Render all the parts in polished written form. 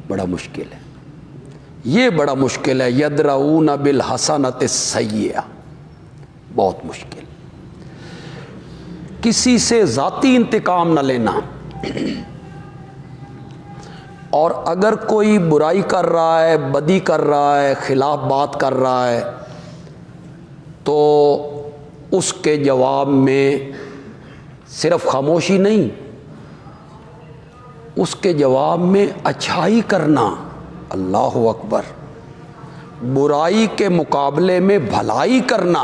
بڑا مشکل ہے، یہ بڑا مشکل ہے۔ یدرؤون بالحسنۃ السیئہ، بہت مشکل۔ کسی سے ذاتی انتقام نہ لینا، اور اگر کوئی برائی کر رہا ہے، بدی کر رہا ہے، خلاف بات کر رہا ہے، تو اس کے جواب میں صرف خاموشی نہیں، اس کے جواب میں اچھائی کرنا۔ اللہ اکبر، برائی کے مقابلے میں بھلائی کرنا،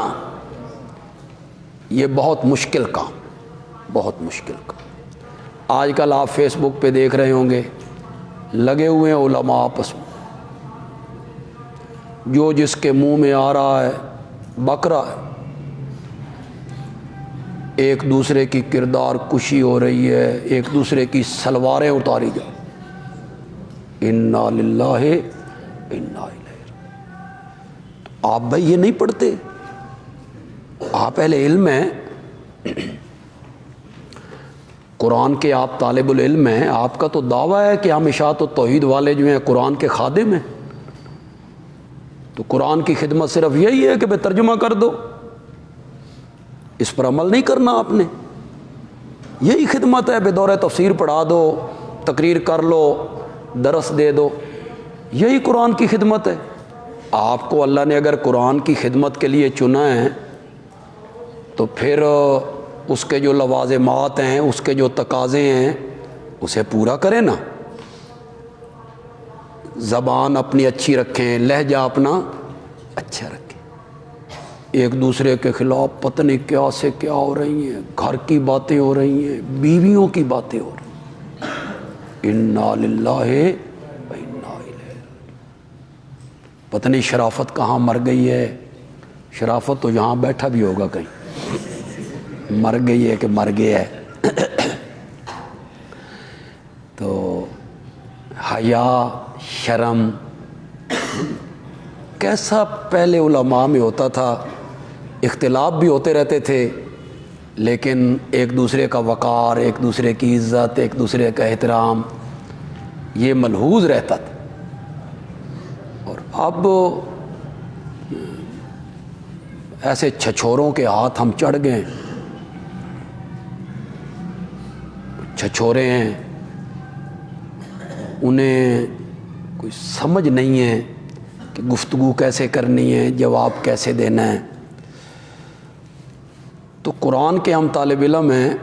یہ بہت مشکل کام، بہت مشکل کام۔ آج کل آپ فیس بک پہ دیکھ رہے ہوں گے، لگے ہوئے ہیں علماء آپس میں، جو جس کے منہ میں آ رہا ہے بک رہا ہے، ایک دوسرے کی کردار کشی ہو رہی ہے، ایک دوسرے کی سلواریں اتاری جا، انا للہ انا الیہ۔ تو آپ بھائی یہ نہیں پڑھتے، آپ اہل علم ہیں، قرآن کے آپ طالب العلم ہیں، آپ کا تو دعویٰ ہے کہ ہم اشاعت و توحید والے جو ہیں قرآن کے خادم ہیں، تو قرآن کی خدمت صرف یہی ہے کہ بے ترجمہ کر دو، اس پر عمل نہیں کرنا آپ نے، یہی خدمت ہے، بے دورہ تفسیر پڑھا دو، تقریر کر لو، درس دے دو، یہی قرآن کی خدمت ہے۔ آپ کو اللہ نے اگر قرآن کی خدمت کے لیے چنا ہے تو پھر اس کے جو لوازمات ہیں، اس کے جو تقاضے ہیں، اسے پورا کریں نا۔ زبان اپنی اچھی رکھیں، لہجہ اپنا اچھا رکھیں، ایک دوسرے کے خلاف پتہ نہیں کیا سے کیا ہو رہی ہیں، گھر کی باتیں ہو رہی ہیں، بیویوں کی باتیں ہو رہی ہیں، انا للہ و انا الیہ۔ پتہ نہیں شرافت کہاں مر گئی ہے، شرافت تو یہاں بیٹھا بھی ہوگا کہیں، مر گئی ہے کہ مر گیا ہے۔ تو حیا، شرم کیسا پہلے علماء میں ہوتا تھا، اختلاف بھی ہوتے رہتے تھے، لیکن ایک دوسرے کا وقار، ایک دوسرے کی عزت، ایک دوسرے کا احترام، یہ ملحوظ رہتا تھا۔ اور اب ایسے چھچوروں کے ہاتھ ہم چڑھ گئے، چھچورے ہیں، انہیں کوئی سمجھ نہیں ہے کہ گفتگو کیسے کرنی ہے، جواب کیسے دینا ہے۔ تو قرآن کے ہم طالب علم ہیں،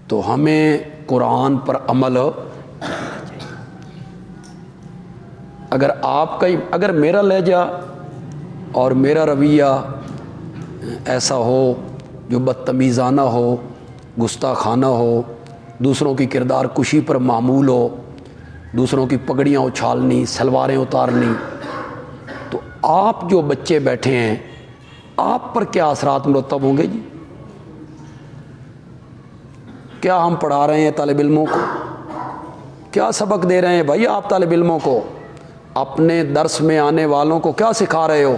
تو ہمیں قرآن پر عمل کرنا چاہیے۔ اگر میرا لہجہ اور میرا رویہ ایسا ہو جو بدتمیزانہ ہو، گستاخانہ ہو، دوسروں کی کردار کشی پر معمول ہو، دوسروں کی پگڑیاں اچھالنی، سلواریں اتارنی، تو آپ جو بچے بیٹھے ہیں، آپ پر کیا اثرات مرتب ہوں گے جی؟ کیا ہم پڑھا رہے ہیں طالب علموں کو؟ کیا سبق دے رہے ہیں بھائی آپ طالب علموں کو؟ اپنے درس میں آنے والوں کو کیا سکھا رہے ہو؟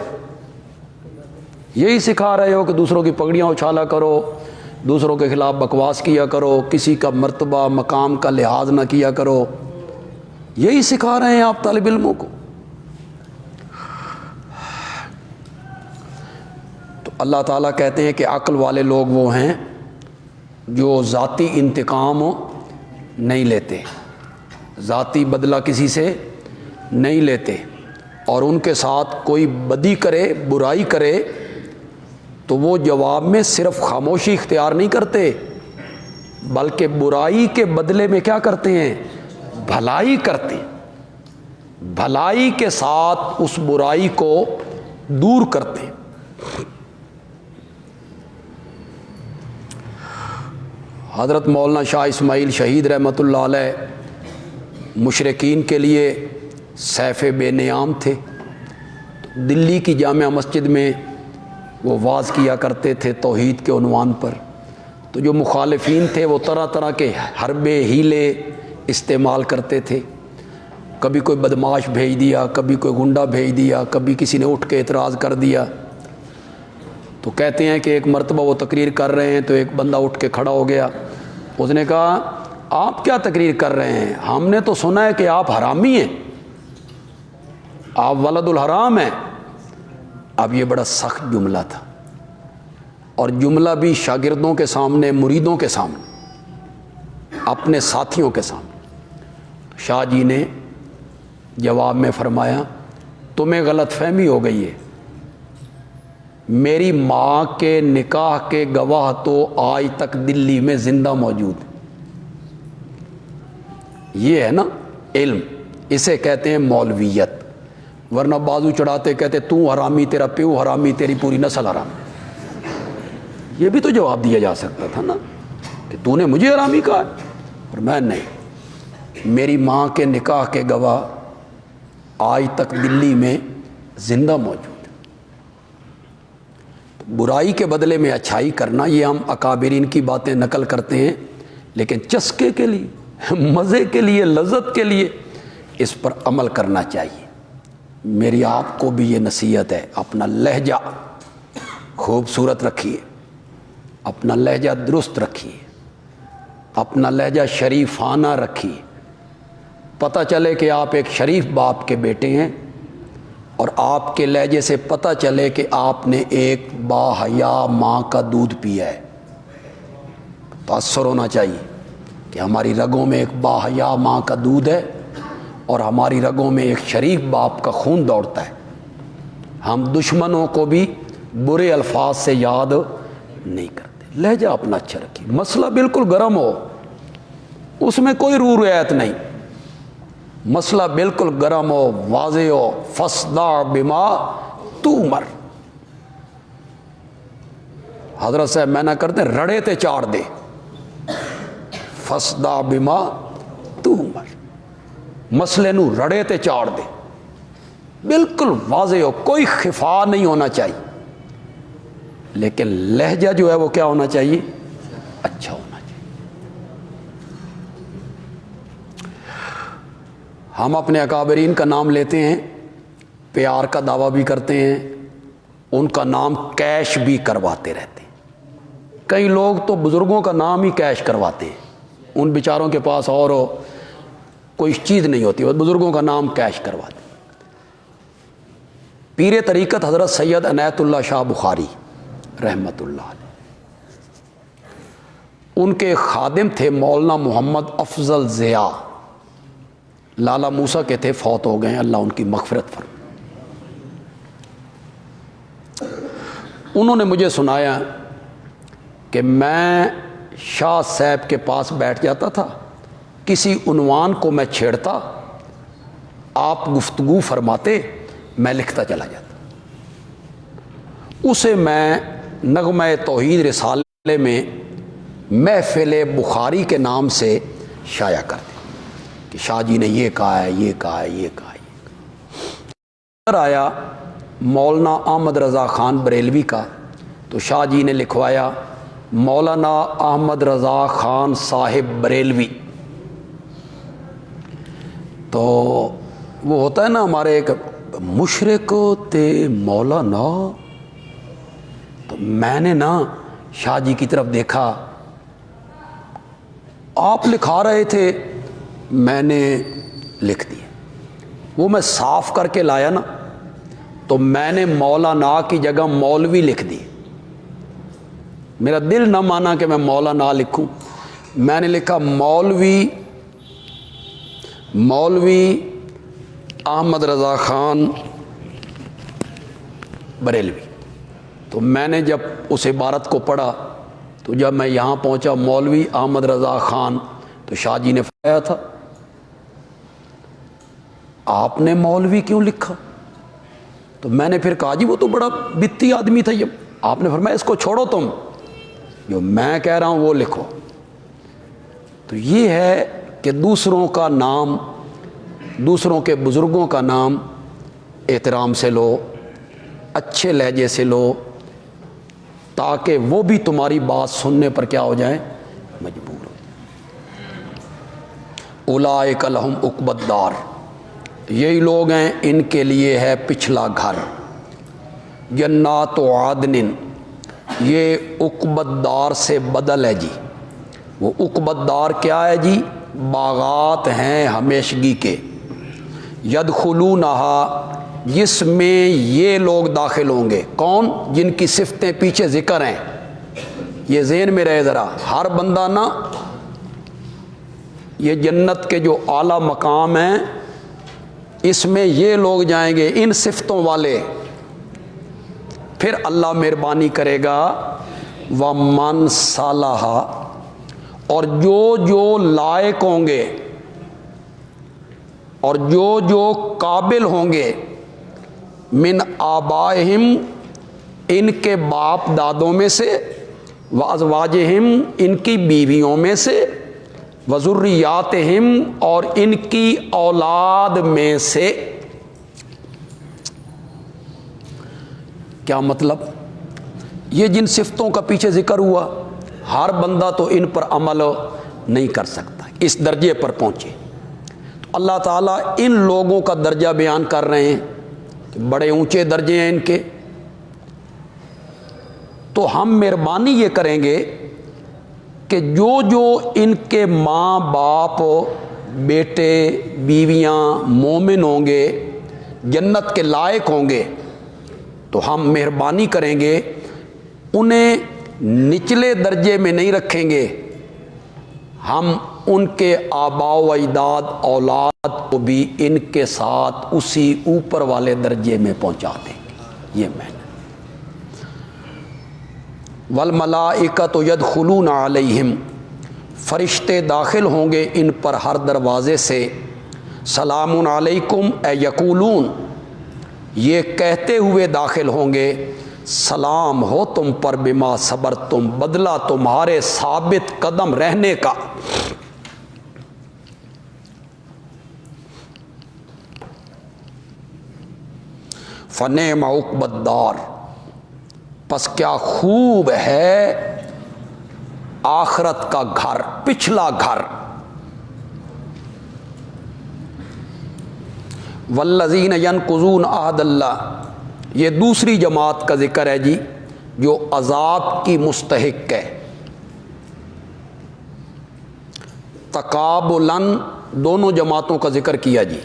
یہی سکھا رہے ہو کہ دوسروں کی پگڑیاں اچھالا کرو، دوسروں کے خلاف بکواس کیا کرو، کسی کا مرتبہ مقام کا لحاظ نہ کیا کرو، یہی سکھا رہے ہیں آپ طالب علموں کو؟ تو اللہ تعالیٰ کہتے ہیں کہ عقل والے لوگ وہ ہیں جو ذاتی انتقام نہیں لیتے، ذاتی بدلہ کسی سے نہیں لیتے، اور ان کے ساتھ کوئی بدی کرے، برائی کرے، تو وہ جواب میں صرف خاموشی اختیار نہیں کرتے، بلکہ برائی کے بدلے میں کیا کرتے ہیں؟ بھلائی کرتے ہیں، بھلائی کے ساتھ اس برائی کو دور کرتے ہیں۔ حضرت مولانا شاہ اسماعیل شہید رحمۃ اللہ علیہ مشرکین کے لیے سیف بے نیام تھے۔ دلی کی جامع مسجد میں وہ واعظ کیا کرتے تھے توحید کے عنوان پر، تو جو مخالفین تھے وہ طرح طرح کے حربے ہیلے استعمال کرتے تھے، کبھی کوئی بدماش بھیج دیا، کبھی کوئی گنڈا بھیج دیا، کبھی کسی نے اٹھ کے اعتراض کر دیا۔ تو کہتے ہیں کہ ایک مرتبہ وہ تقریر کر رہے ہیں تو ایک بندہ اٹھ کے کھڑا ہو گیا، اس نے کہا آپ کیا تقریر کر رہے ہیں؟ ہم نے تو سنا ہے کہ آپ حرامی ہیں، آپ ولد الحرام ہیں۔ اب یہ بڑا سخت جملہ تھا، اور جملہ بھی شاگردوں کے سامنے، مریدوں کے سامنے، اپنے ساتھیوں کے سامنے۔ شاہ جی نے جواب میں فرمایا تمہیں غلط فہمی ہو گئی ہے، میری ماں کے نکاح کے گواہ تو آج تک دلی میں زندہ موجود ہیں۔ یہ ہے نا علم، اسے کہتے ہیں مولویت، ورنہ بازو چڑھاتے کہتے تو حرامی، تیرا پیو حرامی، تیری پوری نسل حرامی۔ یہ بھی تو جواب دیا جا سکتا تھا نا کہ تو نے مجھے حرامی کہا ہے، اور میں نہیں، میری ماں کے نکاح کے گواہ آج تک دلی میں زندہ موجود ہے۔ برائی کے بدلے میں اچھائی کرنا، یہ ہم اکابرین کی باتیں نقل کرتے ہیں، لیکن چسکے کے لیے، مزے کے لیے، لذت کے لیے اس پر عمل کرنا چاہیے۔ میری آپ کو بھی یہ نصیحت ہے، اپنا لہجہ خوبصورت رکھیے، اپنا لہجہ درست رکھیے، اپنا لہجہ شریفانہ رکھیے۔ پتہ چلے کہ آپ ایک شریف باپ کے بیٹے ہیں، اور آپ کے لہجے سے پتہ چلے کہ آپ نے ایک باحیا ماں کا دودھ پیا ہے، تاثر ہونا چاہیے کہ ہماری رگوں میں ایک باحیا ماں کا دودھ ہے، اور ہماری رگوں میں ایک شریف باپ کا خون دوڑتا ہے۔ ہم دشمنوں کو بھی برے الفاظ سے یاد نہیں کرتے۔ لہجہ اپنا اچھا رکھیے، مسئلہ بالکل گرم ہو، اس میں کوئی رو رعایت نہیں، مسئلہ بالکل گرم ہو، واضح ہو، فصدع بما تؤمر۔ حضرت صاحب میں نہ کرتے رڑے تے چاڑ دے، فصدع بما تؤمر، مسئلے نو رڑے تے چاڑ دے، بالکل واضح ہو، کوئی خفا نہیں ہونا چاہیے، لیکن لہجہ جو ہے وہ کیا ہونا چاہیے؟ اچھا ہونا چاہیے۔ ہم اپنے اکابرین کا نام لیتے ہیں، پیار کا دعویٰ بھی کرتے ہیں، ان کا نام کیش بھی کرواتے رہتے ہیں۔ کئی لوگ تو بزرگوں کا نام ہی کیش کرواتے ہیں، ان بیچاروں کے پاس اور کوئی چیز نہیں ہوتی، وہ بزرگوں کا نام کیش کرواتے ہیں۔ پیر طریقت حضرت سید عنایت اللہ شاہ بخاری رحمۃ اللہ علیہ، ان کے خادم تھے مولانا محمد افضل ضیاء، لالا موسیٰ کے تھے، فوت ہو گئے ہیں، اللہ ان کی مغفرت فرمائے۔ انہوں نے مجھے سنایا کہ میں شاہ صاحب کے پاس بیٹھ جاتا تھا، کسی عنوان کو میں چھیڑتا، آپ گفتگو فرماتے، میں لکھتا چلا جاتا، اسے میں نغمہ توحید رسالے میں محفل بخاری کے نام سے شائع کر دیا کہ شاہ جی نے یہ کہا ہے، یہ کہا ہے، یہ کہا ہے، یہ کہا۔ آیا مولانا احمد رضا خان بریلوی کا، تو شاہ جی نے لکھوایا مولانا احمد رضا خان صاحب بریلوی۔ تو وہ ہوتا ہے نا ہمارے ایک مشرق تے مولانا، تو میں نے نا شاہ جی کی طرف دیکھا، آپ لکھا رہے تھے، میں نے لکھ دیا، وہ میں صاف کر کے لایا نا، تو میں نے مولانا کی جگہ مولوی لکھ دی۔ میرا دل نہ مانا کہ میں مولانا لکھوں، میں نے لکھا مولوی احمد رضا خان بریلوی۔ تو میں نے جب اس عبارت کو پڑھا، تو جب میں یہاں پہنچا مولوی احمد رضا خان، تو شاہ جی نے فرمایا تھا آپ نے مولوی کیوں لکھا؟ تو میں نے پھر کہا جی وہ تو بڑا بتی آدمی تھا، یہ آپ نے فرمایا اس کو چھوڑو، تم جو میں کہہ رہا ہوں وہ لکھو۔ تو یہ ہے کہ دوسروں کا نام، دوسروں کے بزرگوں کا نام احترام سے لو، اچھے لہجے سے لو، تاکہ وہ بھی تمہاری بات سننے پر کیا ہو جائیں؟ مجبور ہو جائیں۔ اولئک لہم عقبی الدار، یہی لوگ ہیں ان کے لیے ہے پچھلا گھر، جنات عدن، یہ عقبی الدار سے بدل ہے جی، وہ عقبت دار کیا ہے جی؟ باغات ہیں ہمیشگی کے، یدخلونہا جس میں یہ لوگ داخل ہوں گے۔ کون؟ جن کی صفتیں پیچھے ذکر ہیں، یہ ذہن میں رہے ذرا، ہر بندہ نا یہ جنت کے جو اعلیٰ مقام ہیں اس میں یہ لوگ جائیں گے ان صفتوں والے، پھر اللہ مہربانی کرے گا وَمَنْ صَلَحَ، اور جو لائق ہوں گے اور جو قابل ہوں گے، من آبائہم ان کے باپ دادوں میں سے، وازواجہم ان کی بیویوں میں سے، وذریاتہم اور ان کی اولاد میں سے۔ کیا مطلب؟ یہ جن صفتوں کا پیچھے ذکر ہوا ہر بندہ تو ان پر عمل نہیں کر سکتا، اس درجے پر پہنچے تو اللہ تعالیٰ ان لوگوں کا درجہ بیان کر رہے ہیں کہ بڑے اونچے درجے ہیں ان کے۔ تو ہم مہربانی یہ کریں گے کہ جو ان کے ماں باپ بیٹے بیویاں مومن ہوں گے، جنت کے لائق ہوں گے، تو ہم مہربانی کریں گے انہیں نچلے درجے میں نہیں رکھیں گے، ہم ان کے آباء و اجداد اولاد کو بھی ان کے ساتھ اسی اوپر والے درجے میں پہنچا دیں گے۔ یہ میں والملائکۃ یدخلون علیہم، فرشتے داخل ہوں گے ان پر ہر دروازے سے، سلام علیکم اے یقولون، یہ کہتے ہوئے داخل ہوں گے سلام ہو تم پر، بما صبر تم، بدلہ تمہارے ثابت قدم رہنے کا۔ فنعم عقبی الدار، پس کیا خوب ہے آخرت کا گھر، پچھلا گھر۔ والذین ینقضون عہد اللہ، یہ دوسری جماعت کا ذکر ہے جی جو عذاب کی مستحق ہے۔ تقابلاً دونوں جماعتوں کا ذکر کیا جی،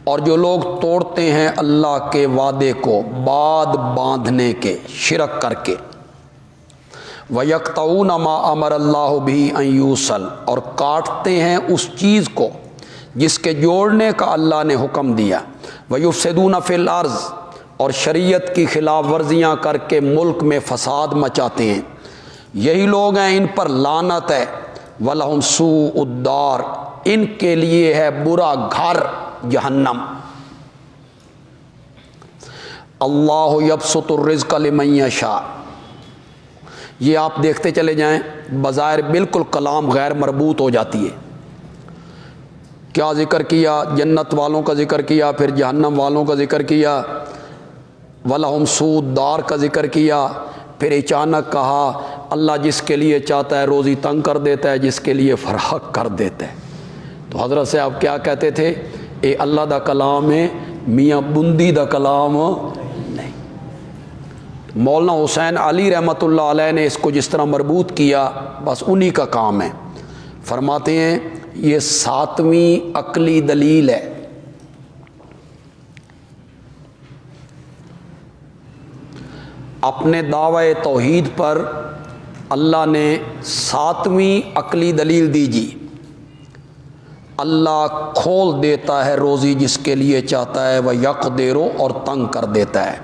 اور جو لوگ توڑتے ہیں اللہ کے وعدے کو بعد باندھنے کے، شرک کر کے، وَيَقْطَعُونَ مَا أَمَرَ اللَّهُ بِهِ أَن يُوصَلَ، اور کاٹتے ہیں اس چیز کو جس کے جوڑنے کا اللہ نے حکم دیا، وَيُفْسِدُونَ فِي الْأَرْضِ، اور شریعت کی خلاف ورزیاں کر کے ملک میں فساد مچاتے ہیں، یہی لوگ ہیں ان پر لعنت ہے، وَلَهُمْ سُوءُ الدَّارِ، ان کے لیے ہے برا گھر جہنم۔ اللہ یبسط الرزق لمن یشاء، یہ آپ دیکھتے چلے جائیں بظاہر بالکل کلام غیر مربوط ہو جاتی ہے، کیا ذکر کیا؟ جنت والوں کا ذکر کیا، پھر جہنم والوں کا ذکر کیا، وَلَهُمْ سُوءُ الدَّارِ کا ذکر کیا، پھر اچانک کہا اللہ جس کے لیے چاہتا ہے روزی تنگ کر دیتا ہے، جس کے لیے فراخ کر دیتا ہے۔ تو حضرت صاحب کیا کہتے تھے؟ اے اللہ دا کلام ہے، میاں بندی دا کلام نہیں۔ مولانا حسین علی رحمۃ اللہ علیہ نے اس کو جس طرح مربوط کیا بس انہی کا کام ہے۔ فرماتے ہیں یہ 7ویں عقلی دلیل ہے۔ اپنے دعوی توحید پر اللہ نے 7ویں عقلی دلیل دی جی، اللہ کھول دیتا ہے روزی جس کے لیے چاہتا ہے، وہ یقدر، اور تنگ کر دیتا ہے،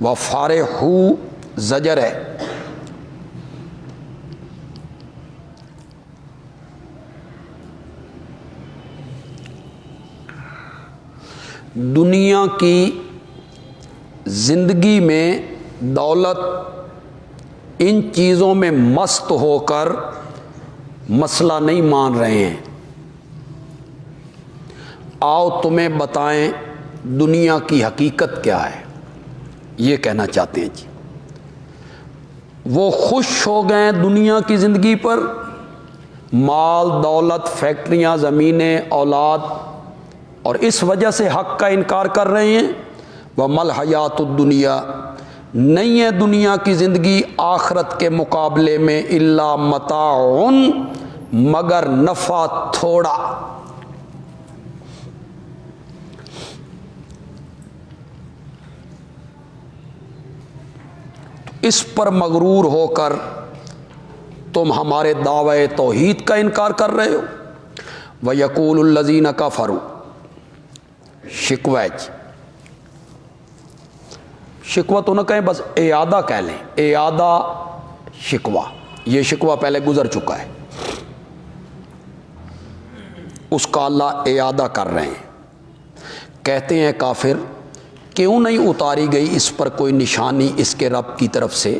وہ فارغ زجر ہے۔ دنیا کی زندگی میں دولت ان چیزوں میں مست ہو کر مسئلہ نہیں مان رہے ہیں۔ آؤ تمہیں بتائیں دنیا کی حقیقت کیا ہے، یہ کہنا چاہتے ہیں جی۔ وہ خوش ہو گئے دنیا کی زندگی پر، مال دولت فیکٹریاں زمینیں اولاد، اور اس وجہ سے حق کا انکار کر رہے ہیں۔ وَمَا الْحَيَاةُ الدُّنْيَا، نہیں ہے دنیا کی زندگی آخرت کے مقابلے میں الا متاع، مگر نفع تھوڑا۔ اس پر مغرور ہو کر تم ہمارے دعوے توحید کا انکار کر رہے ہو۔ وَيَقُولُ الَّذِينَ كَفَرُوا، شکوہ جی، شکوہ تو نہ کہیں، بس اعادہ کہہ لیں، اعادہ شکوہ، یہ شکوہ پہلے گزر چکا ہے، اس کا اللہ اعادہ کر رہے ہیں۔ کہتے ہیں کافر کیوں نہیں اتاری گئی اس پر کوئی نشانی اس کے رب کی طرف سے،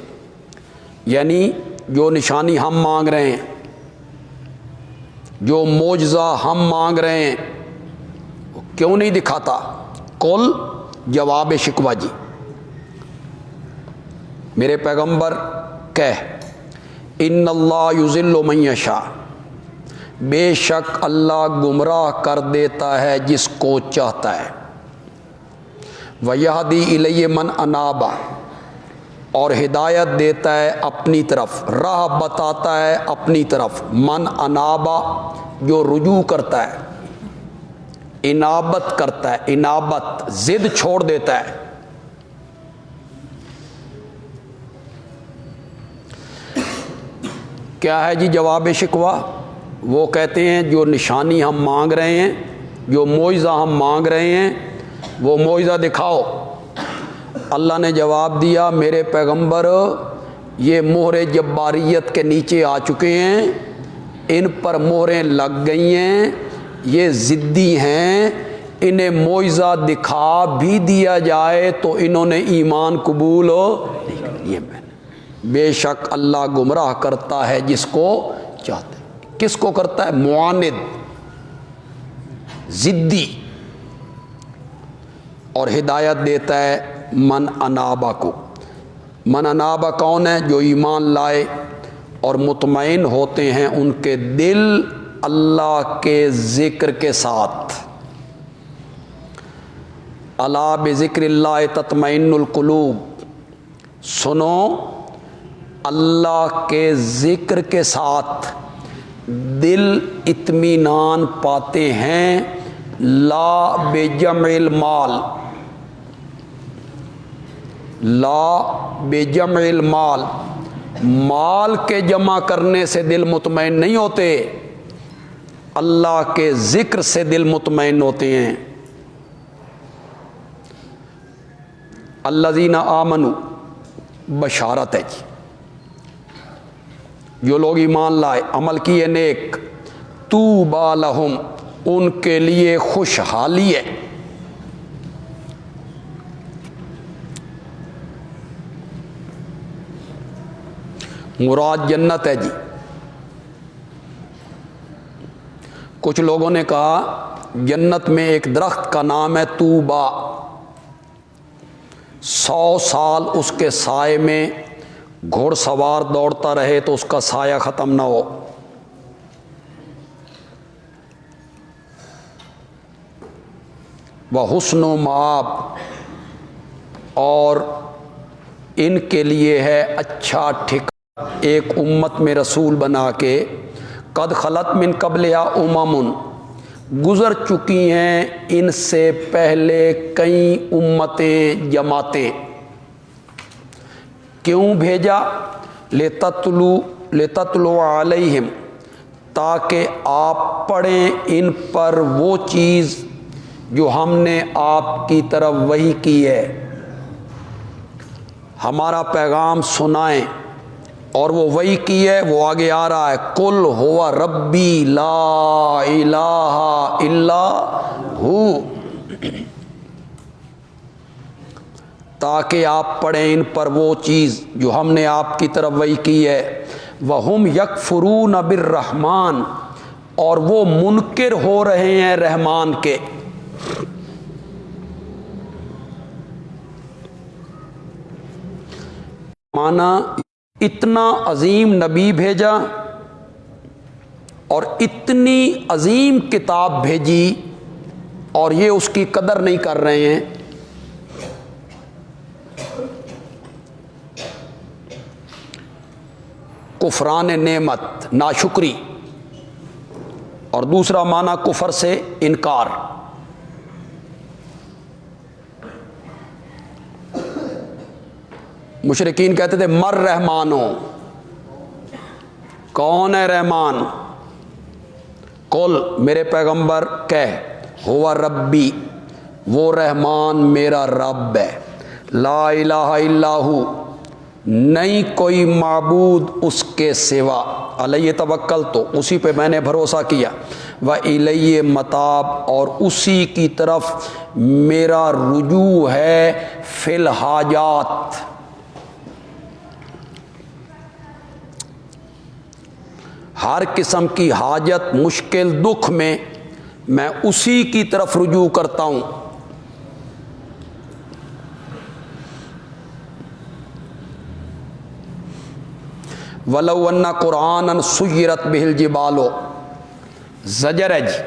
یعنی جو نشانی ہم مانگ رہے ہیں، جو معجزہ ہم مانگ رہے ہیں، کیوں نہیں دکھاتا؟ قل، جواب شکوہ جی، میرے پیغمبر کہہ، ان اللہ یضل من یشاء، بے شک اللہ گمراہ کر دیتا ہے جس کو چاہتا ہے، وَيَهْدِي إِلَيْهِ مَنْ أَنَابَ، اور ہدایت دیتا ہے اپنی طرف، راہ بتاتا ہے اپنی طرف، من انابا، جو رجوع کرتا ہے، انابت کرتا ہے، انابت ضد چھوڑ دیتا ہے۔ کیا ہے جی جواب شکوہ؟ وہ کہتے ہیں جو نشانی ہم مانگ رہے ہیں، جو معجزہ ہم مانگ رہے ہیں، وہ معجزہ دکھاؤ۔ اللہ نے جواب دیا، میرے پیغمبر یہ مہر جباریت کے نیچے آ چکے ہیں، ان پر مہریں لگ گئی ہیں، یہ ضدی ہیں، انہیں معجزہ دکھا بھی دیا جائے تو انہوں نے ایمان قبول نہیں کر۔ یہ میں نے، بے شک اللہ گمراہ کرتا ہے جس کو چاہتا ہے۔ کس کو کرتا ہے؟ معاند، ضدی، اور ہدایت دیتا ہے من انابا کو۔ من انابا کون ہے؟ جو ایمان لائے اور مطمئن ہوتے ہیں ان کے دل اللہ کے ذکر کے ساتھ۔ الا بذکر اللہ تطمئن القلوب، سنو اللہ کے ذکر کے ساتھ دل اطمینان پاتے ہیں، لا بجمع المال، لا بجمع المال، مال کے جمع کرنے سے دل مطمئن نہیں ہوتے، اللہ کے ذکر سے دل مطمئن ہوتے ہیں۔ الذین آمنوا، بشارت ہے جی، جو لوگ ایمان لائے، عمل کیے نیک، طوبی لہم، ان کے لیے خوشحالی ہے۔ مراد جنت ہے جی۔ کچھ لوگوں نے کہا جنت میں ایک درخت کا نام ہے طوبا، 100 سال اس کے سائے میں گھوڑ سوار دوڑتا رہے تو اس کا سایہ ختم نہ ہو۔ وحسن و مآب، اور ان کے لیے ہے اچھا ٹھکانہ، ایک امت میں رسول بنا کے، قد خلت من قبلہا امم، گزر چکی ہیں ان سے پہلے کئی امتیں، جماعتیں۔ کیوں بھیجا؟ لتتلو علیہم، تاکہ آپ پڑھیں ان پر وہ چیز جو ہم نے آپ کی طرف وحی کی ہے، ہمارا پیغام سنائیں، اور وہ وحی کی ہے، وہ آگے آ رہا ہے، قل ہوا ربی لا الہ الا ہو، تاکہ آپ پڑھیں ان پر وہ چیز جو ہم نے آپ کی طرف وحی کی ہے۔ وَهُمْ يَكْفُرُونَ بِالرَّحْمَٰنِ، اور وہ منکر ہو رہے ہیں رحمان کے۔ مانا اتنا عظیم نبی بھیجا اور اتنی عظیم کتاب بھیجی اور یہ اس کی قدر نہیں کر رہے ہیں۔ کفران نعمت، ناشکری، اور دوسرا معنی کفر سے انکار۔ مشرکین کہتے تھے مر رحمانو، کون ہے رحمان؟ قل، میرے پیغمبر کہہ، ہوا ربی، وہ رحمان میرا رب ہے، لا الہ الا ہو، نہیں کوئی معبود اس کے سوا، علیہ توکل، تو اسی پہ میں نے بھروسہ کیا، وَإِلَيْهِ مَتَاب، اور اسی کی طرف میرا رجوع ہے فی الحاجات، ہر قسم کی حاجت، مشکل، دکھ میں میں اسی کی طرف رجوع کرتا ہوں۔ وَلَوْ أَنَّ قُرْآنًا سُيِّرَتْ بِهِ الْجِبَالُ، زجر ہے جی،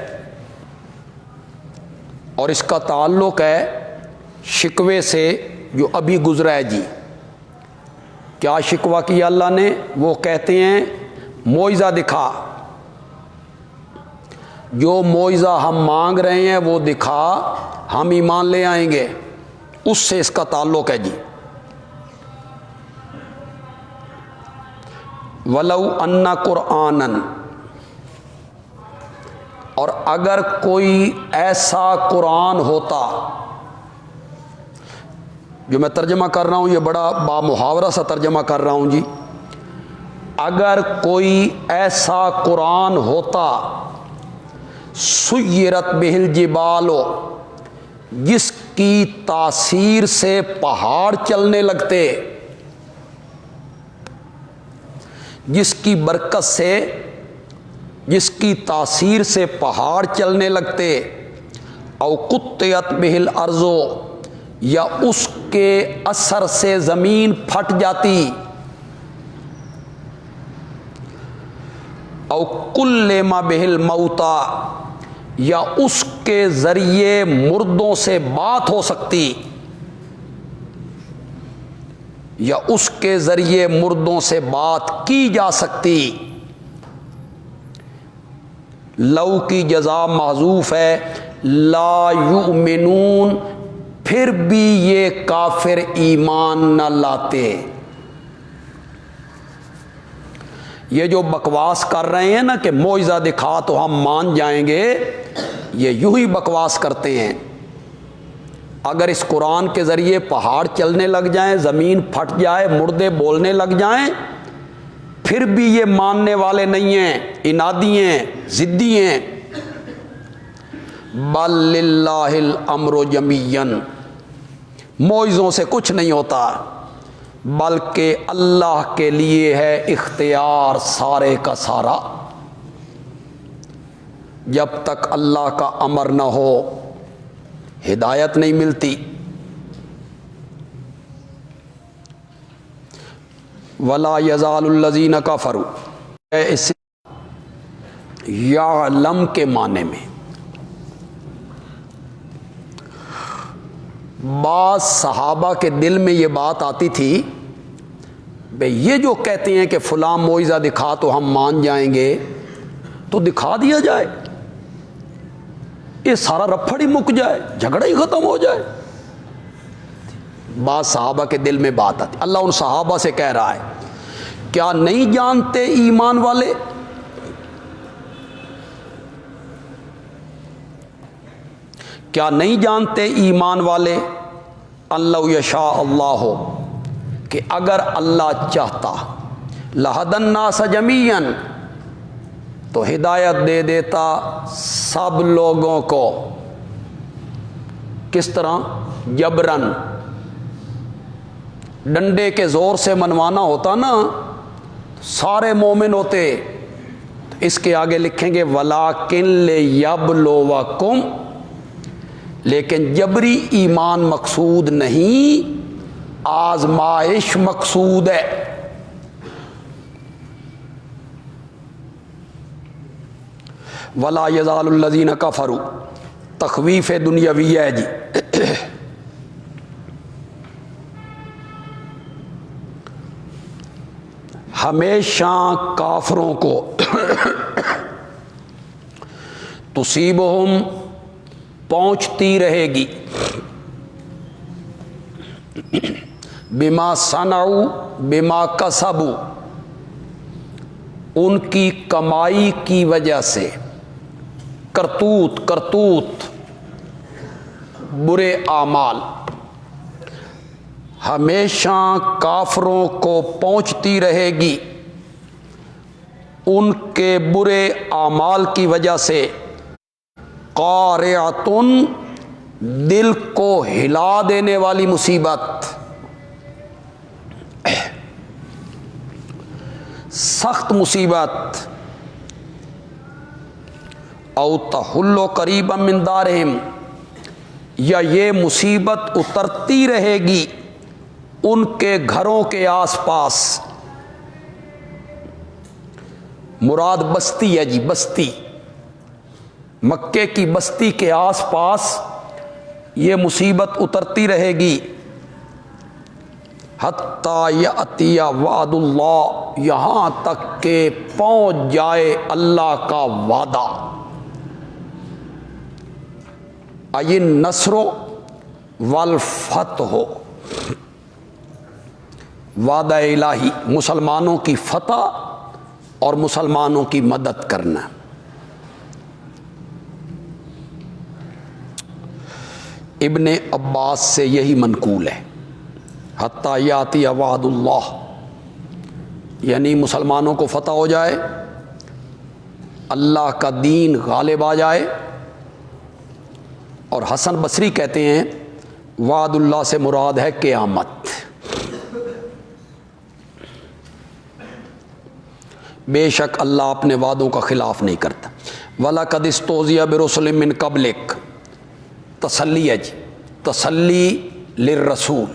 اور اس کا تعلق ہے شکوے سے جو ابھی گزرا ہے جی۔ کیا شکوہ کیا اللہ نے؟ وہ کہتے ہیں معجزہ دکھا، جو معجزہ ہم مانگ رہے ہیں وہ دکھا، ہم ایمان لے آئیں گے، اس سے اس کا تعلق ہے جی۔ وَلَوْ أَنَّ قُرْآنًا، اور اگر کوئی ایسا قرآن ہوتا، جو میں ترجمہ کر رہا ہوں یہ بڑا بامحاورہ سا ترجمہ کر رہا ہوں جی، اگر کوئی ایسا قرآن ہوتا، سیرت بہ الجبال، جس کی تاثیر سے پہاڑ چلنے لگتے، جس کی برکت سے، جس کی تاثیر سے پہاڑ چلنے لگتے، او قطعت بہ الارض، یا اس کے اثر سے زمین پھٹ جاتی، او کلم بہ الموتى، یا اس کے ذریعے مردوں سے بات ہو سکتی، یا اس کے ذریعے مردوں سے بات کی جا سکتی۔ لو کی جزا محذوف ہے، لا یؤمنون، پھر بھی یہ کافر ایمان نہ لاتے۔ یہ جو بکواس کر رہے ہیں نا کہ معجزہ دکھا تو ہم مان جائیں گے، یہ یوں ہی بکواس کرتے ہیں۔ اگر اس قرآن کے ذریعے پہاڑ چلنے لگ جائیں، زمین پھٹ جائے، مردے بولنے لگ جائیں، پھر بھی یہ ماننے والے نہیں ہیں، انادی ہیں، ضدی ہیں۔ بل للہ الامر جمیعا، معجزوں سے کچھ نہیں ہوتا، بلکہ اللہ کے لیے ہے اختیار سارے کا سارا۔ جب تک اللہ کا امر نہ ہو ہدایت نہیں ملتی۔ ولا یزال الذین کفروا، اس یعلم کے معنی میں بعض صحابہ کے دل میں یہ بات آتی تھی، بھئی یہ جو کہتے ہیں کہ فلاں معجزہ دکھا تو ہم مان جائیں گے، تو دکھا دیا جائے، یہ سارا رفڑ ہی مک جائے، جھگڑا ہی ختم ہو جائے۔ بعض صحابہ کے دل میں بات آتی۔ اللہ ان صحابہ سے کہہ رہا ہے، کیا نہیں جانتے ایمان والے، کیا نہیں جانتے ایمان والے، اللہ یشاء اللہ، کہ اگر اللہ چاہتا، لہدی الناس جمیعا، تو ہدایت دے دیتا سب لوگوں کو۔ کس طرح؟ جبرن، ڈنڈے کے زور سے منوانا ہوتا نا، سارے مومن ہوتے۔ اس کے آگے لکھیں گے وَلَٰكِن لِيَبْلُوَكُمْ، لیکن جبری ایمان مقصود نہیں، آزمائش مقصود ہے۔ وَلَا يَزَالُ الَّذِينَ كَفَرُوا، تخویف دنیاوی ہے جی۔ ہمیشہ کافروں کو تصیبہم پہنچتی رہے گی، بما صنعوا بما کسبوا، ان کی کمائی کی وجہ سے، کرتوت برے اعمال، ہمیشہ کافروں کو پہنچتی رہے گی ان کے برے اعمال کی وجہ سے، قارعۃن دل کو ہلا دینے والی مصیبت، سخت مصیبت، او تحل قریبا من دارہم، یا یہ مصیبت اترتی رہے گی ان کے گھروں کے آس پاس، مراد بستی ہے جی، بستی، مکے کی بستی کے آس پاس یہ مصیبت اترتی رہے گی، حتیٰ یأتی وعد اللہ، یہاں تک کہ پہنچ جائے اللہ کا وعدہ، ای النصر والفتح، وعدہ الہی، مسلمانوں کی فتح اور مسلمانوں کی مدد کرنا۔ ابن عباس سے یہی منقول ہے، حتیٰ یاتی وعد اللہ، یعنی مسلمانوں کو فتح ہو جائے، اللہ کا دین غالب آ جائے۔ اور حسن بصری کہتے ہیں وعد اللہ سے مراد ہے قیامت، بے شک اللہ اپنے وعدوں کا خلاف نہیں کرتا۔ وَلَقَدِ اسْتُهْزِئَ بِرُسُلٍ مِّن قَبْلِكَ، تسلی ہے جی، تسلی للرسول،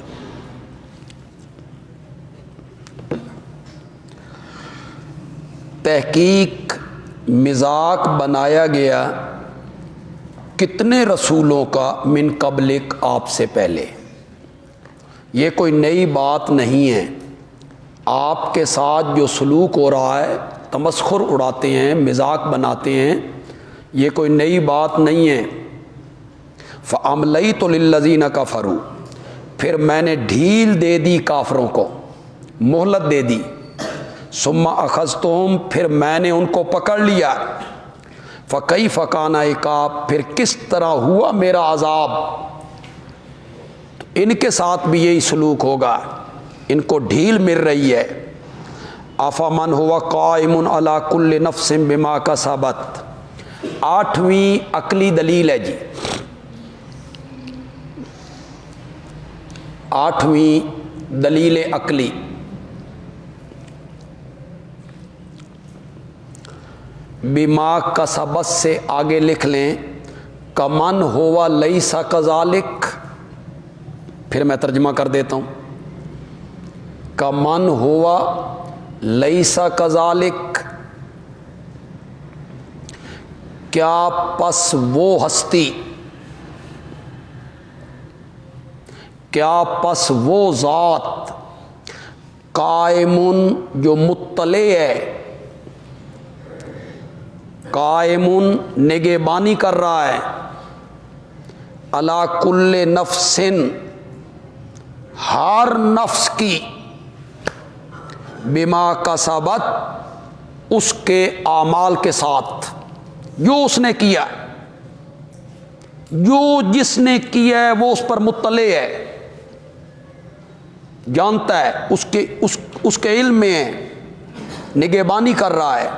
تحقیق مذاق بنایا گیا کتنے رسولوں کا، من قبلک، آپ سے پہلے، یہ کوئی نئی بات نہیں ہے، آپ کے ساتھ جو سلوک ہو رہا ہے، تمسخر اڑاتے ہیں، مذاق بناتے ہیں، یہ کوئی نئی بات نہیں ہے۔ فَأَمْلَيْتُ لِلَّذِينَ كَفَرُوا، پھر میں نے ڈھیل دے دی کافروں کو، مہلت دے دی، ثُمَّ أَخَذْتُهُمْ، پھر میں نے ان کو پکڑ لیا، فَكَيْفَ كَانَ عِقَابِ، پھر کس طرح ہوا میرا عذاب۔ ان کے ساتھ بھی یہی سلوک ہوگا، ان کو ڈھیل مل رہی ہے۔ أَفَمَنْ هُوَ قَائِمٌ عَلَى كُلِّ نَفْسٍ بِمَا كَسَبَتْ، 8ویں عقلی دلیل ہے جی، 8ویں دلیل عقلی، بما کسبت سے آگے لکھ لیں کمن ہوا لیسا کذالک، پھر میں ترجمہ کر دیتا ہوں، کمن ہوا لیسا کذالک، کیا پس وہ ہستی، کیا پس وہ ذات، قائمن جو مطلع ہے، قائمن نگہبانی کر رہا ہے، علی کل نفس، ہر نفس کی، بما کسبت، اس کے اعمال کے ساتھ، جو اس نے کیا، جو جس نے کیا ہے وہ اس پر مطلع ہے، جانتا ہے، اس کے علم میں ہے، نگہبانی کر رہا ہے۔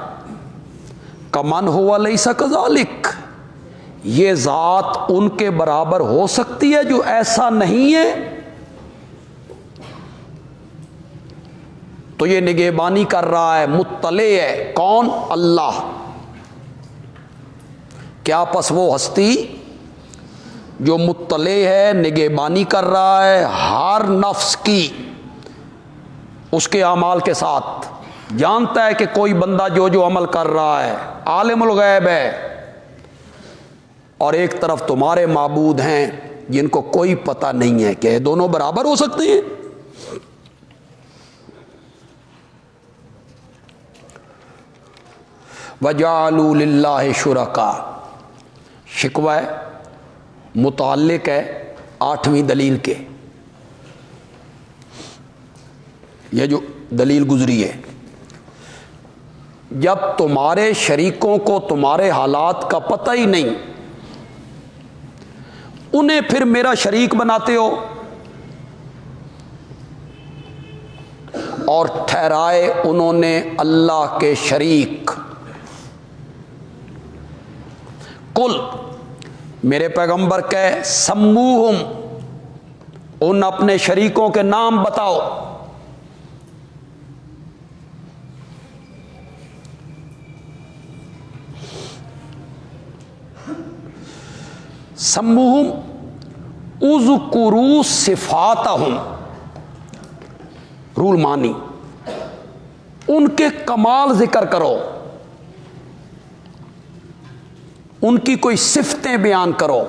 کمن ہوا لیسا کذالک، یہ ذات ان کے برابر ہو سکتی ہے جو ایسا نہیں ہے، تو یہ نگہبانی کر رہا ہے، مطلع ہے، کون؟ اللہ۔ کیا پس وہ ہستی جو مطلع ہے، نگہبانی کر رہا ہے ہر نفس کی، اس کے اعمال کے ساتھ، جانتا ہے کہ کوئی بندہ جو عمل کر رہا ہے، عالم الغیب ہے، اور ایک طرف تمہارے معبود ہیں جن کو کوئی پتہ نہیں ہے کہ دونوں برابر ہو سکتے ہیں۔ وَجَعَلُوا لِلَّهِ شُرَكَاءَ، شکوہ متعلق ہے 8ویں دلیل کے، یہ جو دلیل گزری ہے، جب تمہارے شریکوں کو تمہارے حالات کا پتہ ہی نہیں، انہیں پھر میرا شریک بناتے ہو اور ٹھہرائے انہوں نے اللہ کے شریک۔ قل، میرے پیغمبر کہے، سموہم، ان اپنے شریکوں کے نام بتاؤ۔ سموہم اذکروا صفاتہم، رول مانی، ان کے کمال ذکر کرو، ان کی کوئی صفتیں بیان کرو۔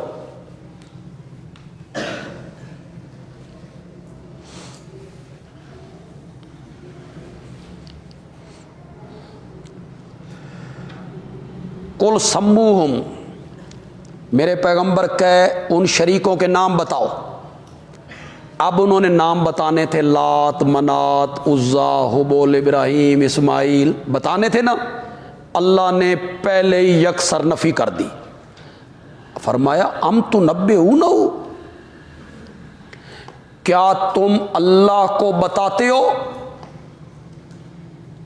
قل سموہم، میرے پیغمبر کہے ان شریکوں کے نام بتاؤ۔ اب انہوں نے نام بتانے تھے، لات، منات، عزا، حبول، ابراہیم، اسماعیل بتانے تھے نا، اللہ نے پہلے ہی یکسر نفی کر دی۔ فرمایا ام تنبئونہ، کیا تم اللہ کو بتاتے ہو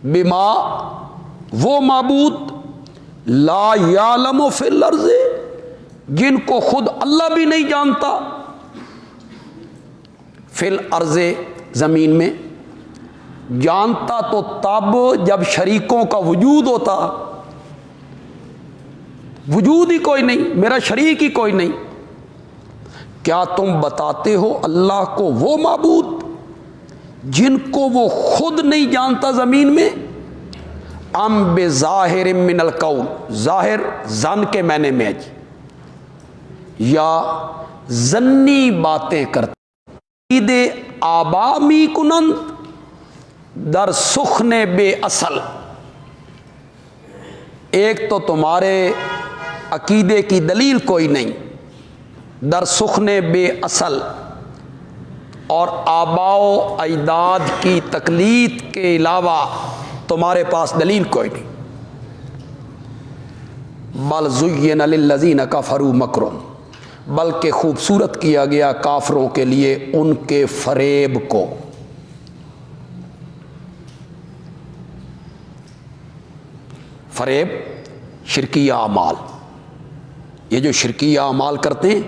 بما، وہ معبود لا یعلم فی الارض، جن کو خود اللہ بھی نہیں جانتا، فی الارض، زمین میں، جانتا تو تب جب شریکوں کا وجود ہوتا، وجود ہی کوئی نہیں، میرا شریک ہی کوئی نہیں۔ کیا تم بتاتے ہو اللہ کو وہ معبود جن کو وہ خود نہیں جانتا زمین میں؟ ام بظاہر من القول، ظاہر زن کے معنی میں جی، یا ظنی باتیں کرتے، عید آبا می کنند در سخن بے اصل۔ ایک تو تمہارے عقیدے کی دلیل کوئی نہیں، در سخن بے اصل، اور آباؤ اجداد کی تقلید کے علاوہ تمہارے پاس دلیل کوئی نہیں۔ بل زین للذین کفروا مکرهم، بلکہ خوبصورت کیا گیا کافروں کے لیے ان کے فریب کو۔ فریب شرکیہ اعمال، یہ جو شرکیہ اعمال کرتے ہیں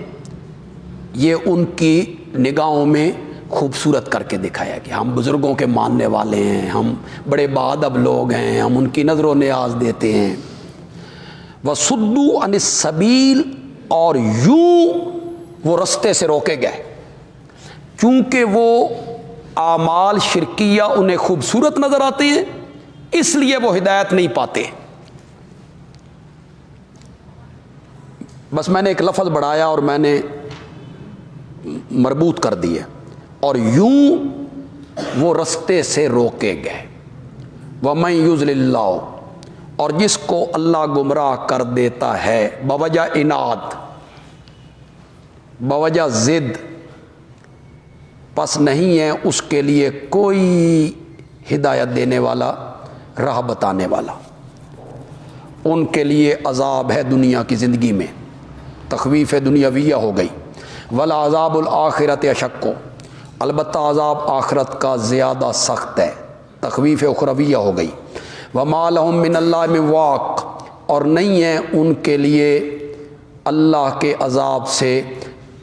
یہ ان کی نگاہوں میں خوبصورت کر کے دکھایا گیا، ہم بزرگوں کے ماننے والے ہیں، ہم بڑے باادب لوگ ہیں، ہم ان کی نظر و نیاز دیتے ہیں۔ وَصُدُّوا عَنِ السَّبِيلِ، اور یوں وہ رستے سے روکے گئے، چونکہ وہ اعمال شرکیہ انہیں خوبصورت نظر آتے ہیں، اس لیے وہ ہدایت نہیں پاتے۔ بس میں نے ایک لفظ بڑھایا اور میں نے مربوط کر دیا، اور یوں وہ رستے سے روکے گئے۔ وَمَن يُضْلِلِ اللَّهُ، اور جس کو اللہ گمراہ کر دیتا ہے بوجہ اناد، بوجہ ضد، پس نہیں ہے اس کے لیے کوئی ہدایت دینے والا، راہ بتانے والا۔ ان کے لیے عذاب ہے دنیا کی زندگی میں، تخویف دنیاویہ ہو گئی۔ والعذاب الآخرۃ اشق، البتہ عذاب آخرت کا زیادہ سخت ہے، تخویف اخرویہ ہو گئی۔ وما لهم من اللہ من واق، اور نہیں ہے ان کے لیے اللہ کے عذاب سے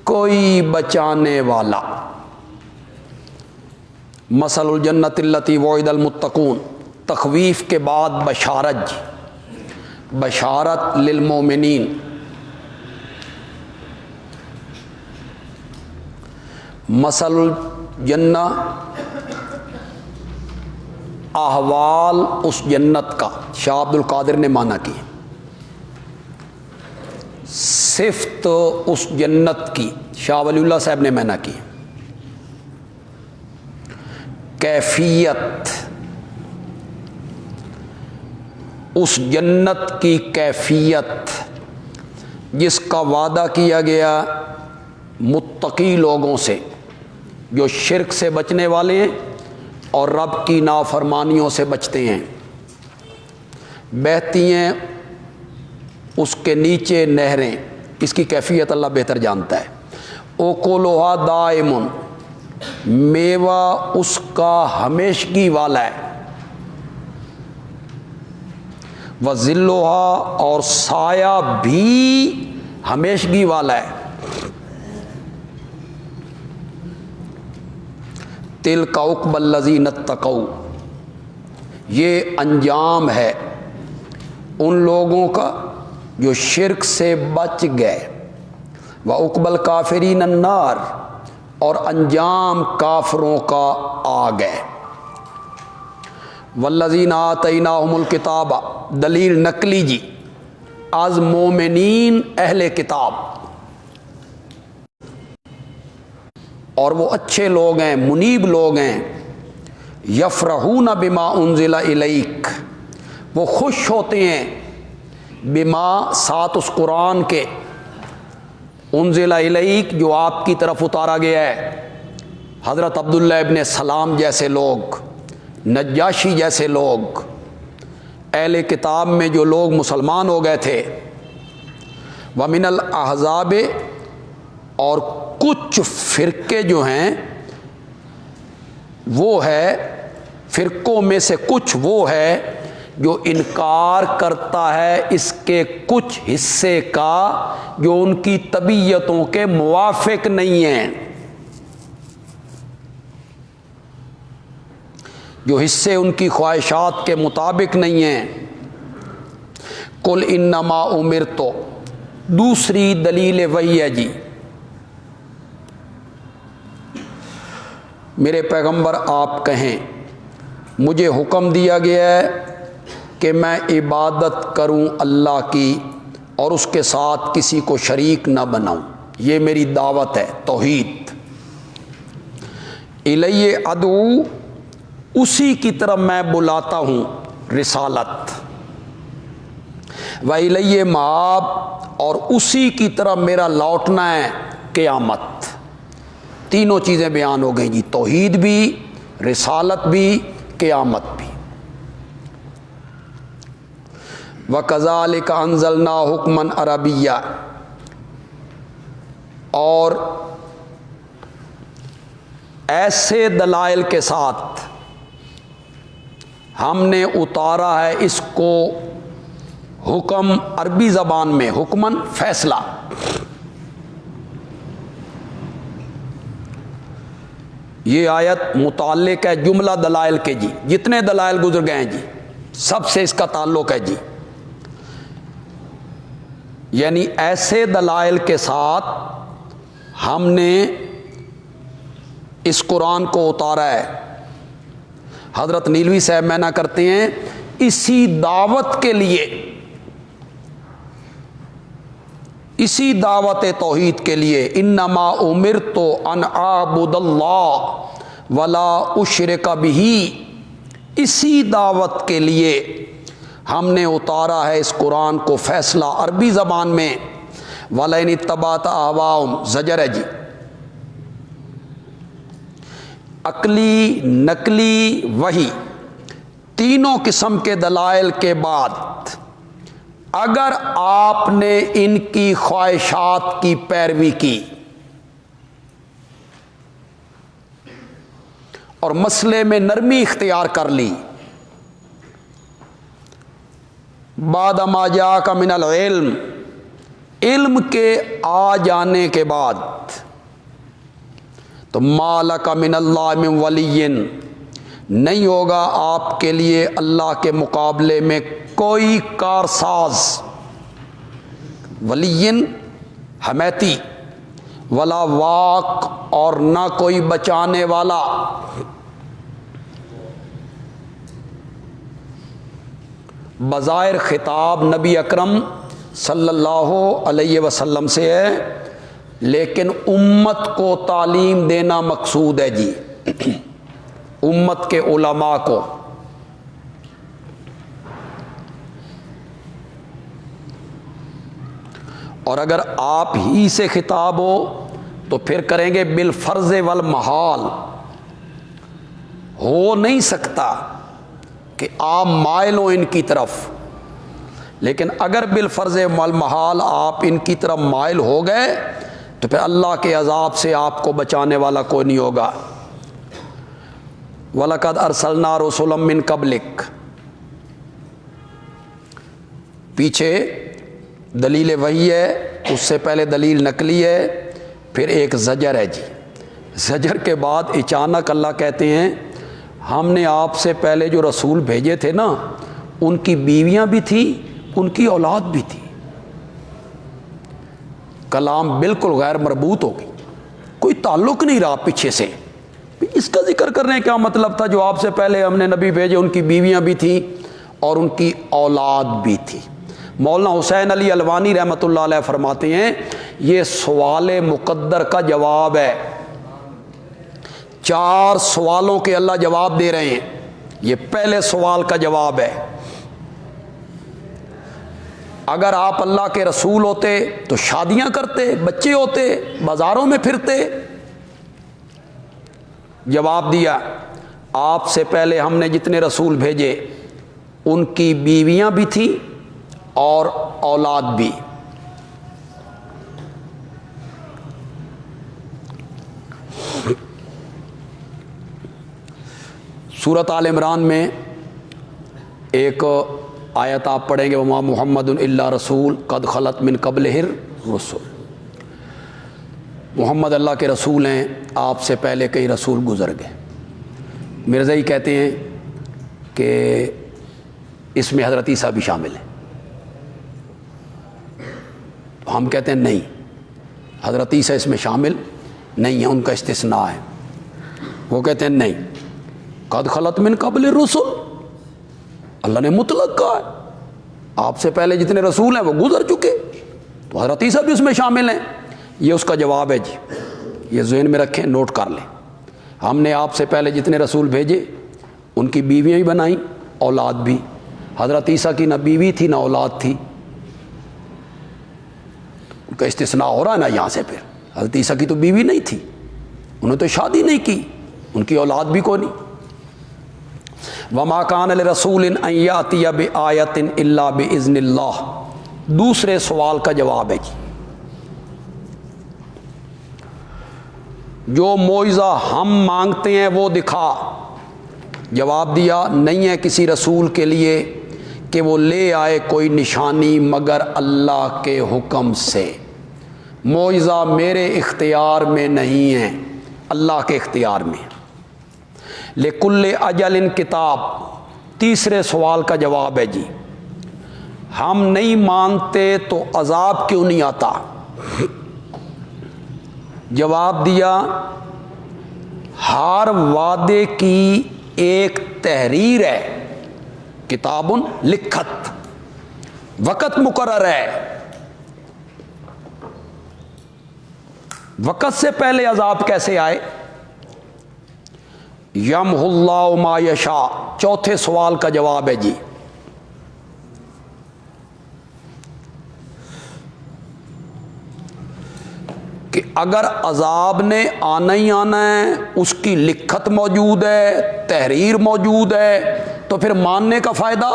کوئی بچانے والا۔ مثل الجنت التی وعد المتقون، تخویف کے بعد بشارت، بشارت للمومنین۔ مثل الجنہ، احوال اس جنت کا، شاہ عبد القادر نے مانا کی، صفت اس جنت کی، شاہ ولی اللہ صاحب نے مانا کی، کیفیت اس جنت کی کیفیت جس کا وعدہ کیا گیا متقی لوگوں سے جو شرک سے بچنے والے ہیں اور رب کی نافرمانیوں سے بچتے ہیں، بہتی ہیں اس کے نیچے نہریں، اس کی کیفیت اللہ بہتر جانتا ہے۔ اوکلھا دائم، میوہ اس کا ہمیشگی والا ہے، وظلھا اور سایہ بھی ہمیشگی والا ہے۔ تلک عقبی الذین اتقوا، یہ انجام ہے ان لوگوں کا جو شرک سے بچ گئے، وعقبی الکافرین النار، اور انجام کافروں کا آگ ہے۔ والذین آتیناہم الکتاب، دلیل نقلی جی، از مومنین اہل کتاب، اور وہ اچھے لوگ ہیں، منیب لوگ ہیں، یفرحون بما انزل الیک، وہ خوش ہوتے ہیں بما ساتھ اس قرآن کے، انزل الیک جو آپ کی طرف اتارا گیا ہے۔ حضرت عبداللہ ابن سلام جیسے لوگ، نجاشی جیسے لوگ، اہل کتاب میں جو لوگ مسلمان ہو گئے تھے، ومن الاحزاب، اور کچھ فرقے جو ہیں وہ ہے، فرقوں میں سے کچھ وہ ہے جو انکار کرتا ہے اس کے کچھ حصے کا جو ان کی طبیعتوں کے موافق نہیں ہیں، جو حصے ان کی خواہشات کے مطابق نہیں ہیں۔ قل انما امرت، دوسری دلیل وہی ہے جی، میرے پیغمبر آپ کہیں مجھے حکم دیا گیا ہے کہ میں عبادت کروں اللہ کی اور اس کے ساتھ کسی کو شریک نہ بناؤں، یہ میری دعوت ہے، توحید۔ الیہ ادعو، اسی کی طرف میں بلاتا ہوں، رسالت۔ وَإِلَيَّ مآب، اور اسی کی طرف میرا لوٹنا ہے، قیامت۔ تینوں چیزیں بیان ہو گئی جی، توحید بھی، رسالت بھی، قیامت بھی۔ وَكَذَلِكَ أَنزَلْنَا حُكْمًا عَرَبِيًّا، اور ایسے دلائل کے ساتھ ہم نے اتارا ہے اس کو حکم عربی زبان میں، حکمن فیصلہ۔ یہ آیت متعلق ہے جملہ دلائل کے جی، جتنے دلائل گزر گئے ہیں جی سب سے اس کا تعلق ہے جی، یعنی ایسے دلائل کے ساتھ ہم نے اس قرآن کو اتارا ہے۔ حضرت نیلوی صاحب مینا کرتے ہیں اسی دعوت کے لیے، اسی دعوت توحید کے لیے، انما امرت ان اعبد اللہ ولا اشرک بہ، اسی دعوت کے لیے ہم نے اتارا ہے اس قرآن کو، فیصلہ عربی زبان میں۔ وَلَئِنِ اتَّبَعْتَ أَهْوَاءَهُمْ، زجر ہے جی، عقلی، نقلی، وحی، تینوں قسم کے دلائل کے بعد اگر آپ نے ان کی خواہشات کی پیروی کی اور مسئلے میں نرمی اختیار کر لی، بعد ما جاءک من العلم، علم کے آ جانے کے بعد، تو ما لک من اللہ من ولی، نہیں ہوگا آپ کے لیے اللہ کے مقابلے میں کوئی کارساز، ولی حمیتی، ولا واق، اور نہ کوئی بچانے والا۔ بظاہر خطاب نبی اکرم صلی اللہ علیہ وسلم سے ہے، لیکن امت کو تعلیم دینا مقصود ہے جی، امت کے علماء کو۔ اور اگر آپ ہی سے خطاب ہو تو پھر کریں گے بالفرض والمحال. ہو نہیں سکتا کہ آپ مائل ہوں ان کی طرف، لیکن اگر بالفرض والمحال آپ ان کی طرف مائل ہو گئے تو پھر اللہ کے عذاب سے آپ کو بچانے والا کوئی نہیں ہوگا. وَلَقَدْ أَرْسَلْنَا رُسُلًا مِّن قَبْلِكَ، پیچھے دلیل وحی ہے، اس سے پہلے دلیل نقلی ہے، پھر ایک زجر ہے جی. زجر کے بعد اچانک اللہ کہتے ہیں ہم نے آپ سے پہلے جو رسول بھیجے تھے نا، ان کی بیویاں بھی تھیں، ان کی اولاد بھی تھی. کلام بالکل غیر مربوط ہو گئی، کوئی تعلق نہیں رہا پیچھے سے. اس کا ذکر کرنے کا مطلب تھا جو آپ سے پہلے ہم نے نبی بھیجے ان کی بیویاں بھی تھیں اور ان کی اولاد بھی تھی. مولانا حسین علی الوانی رحمۃ اللہ علیہ فرماتے ہیں یہ سوال مقدر کا جواب ہے. 4 سوالوں کے اللہ جواب دے رہے ہیں، یہ پہلے سوال کا جواب ہے. اگر آپ اللہ کے رسول ہوتے تو شادیاں کرتے، بچے ہوتے، بازاروں میں پھرتے. جواب دیا آپ سے پہلے ہم نے جتنے رسول بھیجے ان کی بیویاں بھی تھیں اور اولاد بھی. سورۃ آل عمران میں ایک آیت آپ پڑھیں گے وما محمد الا رسول قد خلت من قبلہ الرسل. محمد اللہ کے رسول ہیں، آپ سے پہلے کئی رسول گزر گئے. مرزائی کہتے ہیں کہ اس میں حضرت عیسیٰ بھی شامل ہیں. ہم کہتے ہیں نہیں، حضرت عیسیٰ اس میں شامل نہیں ہے، ان کا استثناء ہے. وہ کہتے ہیں نہیں، قد خلت من قبل الرسل، اللہ نے مطلق کہا ہے آپ سے پہلے جتنے رسول ہیں وہ گزر چکے، تو حضرت عیسیٰ بھی اس میں شامل ہیں. یہ اس کا جواب ہے جی، یہ ذہن میں رکھیں، نوٹ کر لیں. ہم نے آپ سے پہلے جتنے رسول بھیجے ان کی بیویاں بھی بنائیں، اولاد بھی. حضرت عیسیٰ کی نہ بیوی تھی نہ اولاد تھی، ان کا استثناء ہو رہا ہے نا یہاں سے. پھر حضرت عیسیٰ کی تو بیوی نہیں تھی، انہوں نے تو شادی نہیں کی، ان کی اولاد بھی کوئی نہیں. وما کان لرسول ان یاتی بآیۃ الا باذن اللہ. دوسرے سوال کا جواب ہے جی، جو معجزہ ہم مانگتے ہیں وہ دکھا. جواب دیا نہیں ہے کسی رسول کے لیے کہ وہ لے آئے کوئی نشانی مگر اللہ کے حکم سے. معجزہ میرے اختیار میں نہیں ہے، اللہ کے اختیار میں. لکل اجل کتاب. تیسرے سوال کا جواب ہے جی، ہم نہیں مانتے تو عذاب کیوں نہیں آتا؟ جواب دیا ہر وعدے کی ایک تحریر ہے، کتاب لکھت، وقت مقرر ہے. وقت سے پہلے عذاب کیسے آئے؟ یمحو اللہ ما یشاء. چوتھے سوال کا جواب ہے جی، کہ اگر عذاب نے آنا ہی آنا ہے، اس کی لکھت موجود ہے، تحریر موجود ہے، تو پھر ماننے کا فائدہ؟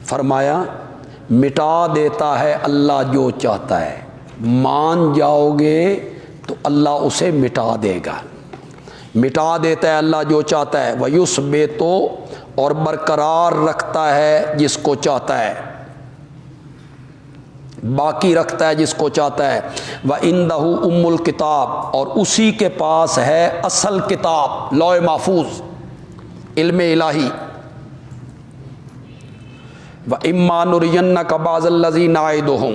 فرمایا مٹا دیتا ہے اللہ جو چاہتا ہے. مان جاؤ گے تو اللہ اسے مٹا دے گا. مٹا دیتا ہے اللہ جو چاہتا ہے. وَيُثْبِتُ، اور برقرار رکھتا ہے جس کو چاہتا ہے، باقی رکھتا ہے جس کو چاہتا ہے. وَعِندَهُ أُمُّ الْكِتَابِ، اور اسی کے پاس ہے اصل کتاب، لوح محفوظ، علم الہی. وَإِمَّا نُرِيَنَّكَ بَعْضَ الَّذِي نَعِدُهُمْ.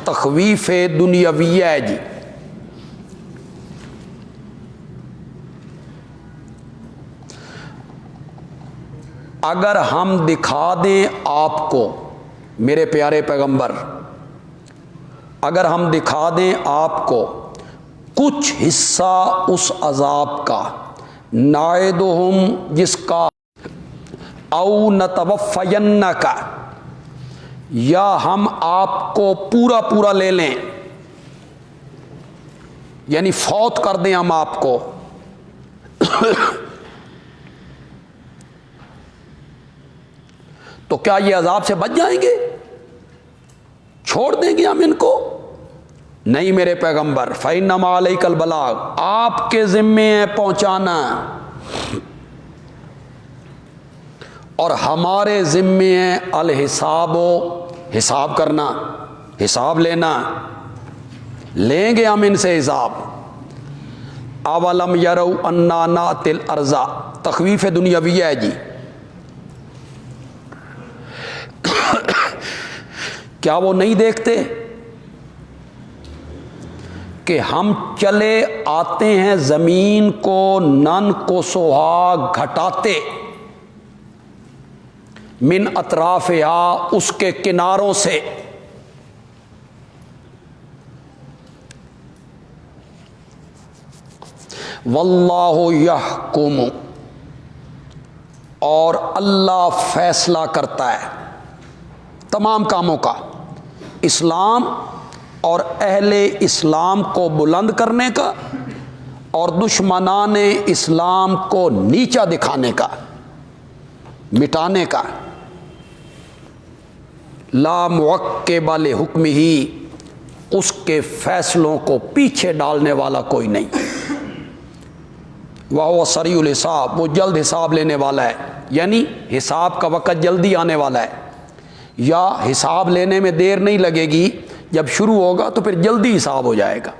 تخویف دنیاویہ ہے جی. اگر ہم دکھا دیں آپ کو میرے پیارے پیغمبر، اگر ہم دکھا دیں آپ کو کچھ حصہ اس عذاب کا، نائدہم جس کا، او نتوفینک، یا ہم آپ کو پورا پورا لے لیں، یعنی فوت کر دیں ہم آپ کو، تو کیا یہ عذاب سے بچ جائیں گے؟ چھوڑ دیں گے ہم ان کو؟ نہیں میرے پیغمبر، فَإِنَّمَا عَلَيْكَ الْبَلَاغُ، آپ کے ذمے ہے پہنچانا، اور ہمارے ذمے ہے الحساب، حساب کرنا، حساب لینا، لیں گے ہم ان سے حساب۔ اولم یروا انا ناتی الارض، تخویف دنیاوی ہے جی، کیا وہ نہیں دیکھتے کہ ہم چلے آتے ہیں زمین کو نن کو سوہا گھٹاتے، من اطرافہا، اس کے کناروں سے، واللہ یحکم، اور اللہ فیصلہ کرتا ہے تمام کاموں کا، اسلام اور اہل اسلام کو بلند کرنے کا اور دشمنان اسلام کو نیچا دکھانے کا، مٹانے کا۔ لا معقب لحکمہ، اس کے فیصلوں کو پیچھے ڈالنے والا کوئی نہیں۔ وَهُوَ سَرِيعُ الْحِسَابِ، وہ جلد حساب لینے والا ہے، یعنی حساب کا وقت جلدی آنے والا ہے، یا حساب لینے میں دیر نہیں لگے گی، جب شروع ہوگا تو پھر جلدی حساب ہو جائے گا۔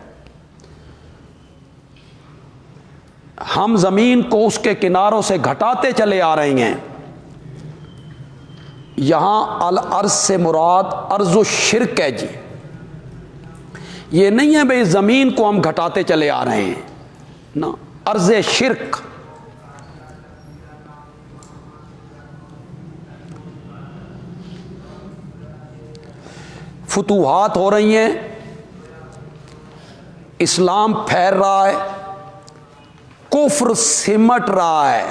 ہم زمین کو اس کے کناروں سے گھٹاتے چلے آ رہے ہیں۔ یہاں الارض سے مراد ارض و شرک ہے جی، یہ نہیں ہے بھئی زمین کو ہم گھٹاتے چلے آ رہے ہیں، نا، ارض شرک۔ فتوحات ہو رہی ہیں، اسلام پھیل رہا ہے، کفر سمٹ رہا ہے،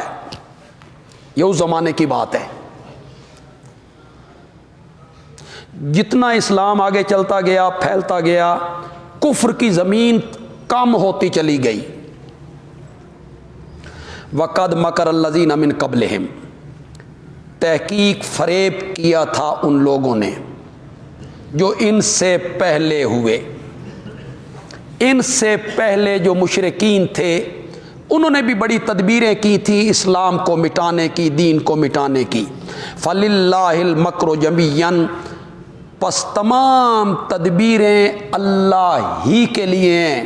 یہ اس زمانے کی بات ہے۔ جتنا اسلام آگے چلتا گیا، پھیلتا گیا، کفر کی زمین کم ہوتی چلی گئی۔ وَقَدْ مَكَرَ الَّذِينَ مِن قَبْلِهِمْ، تحقیق فریب کیا تھا ان لوگوں نے جو ان سے پہلے ہوئے، ان سے پہلے جو مشرکین تھے انہوں نے بھی بڑی تدبیریں کی تھی اسلام کو مٹانے کی، دین کو مٹانے کی۔ فَلِلَّهِ الْمَكْرُ جَمِيعًا، پس تمام تدبیریں اللہ ہی کے لیے ہیں۔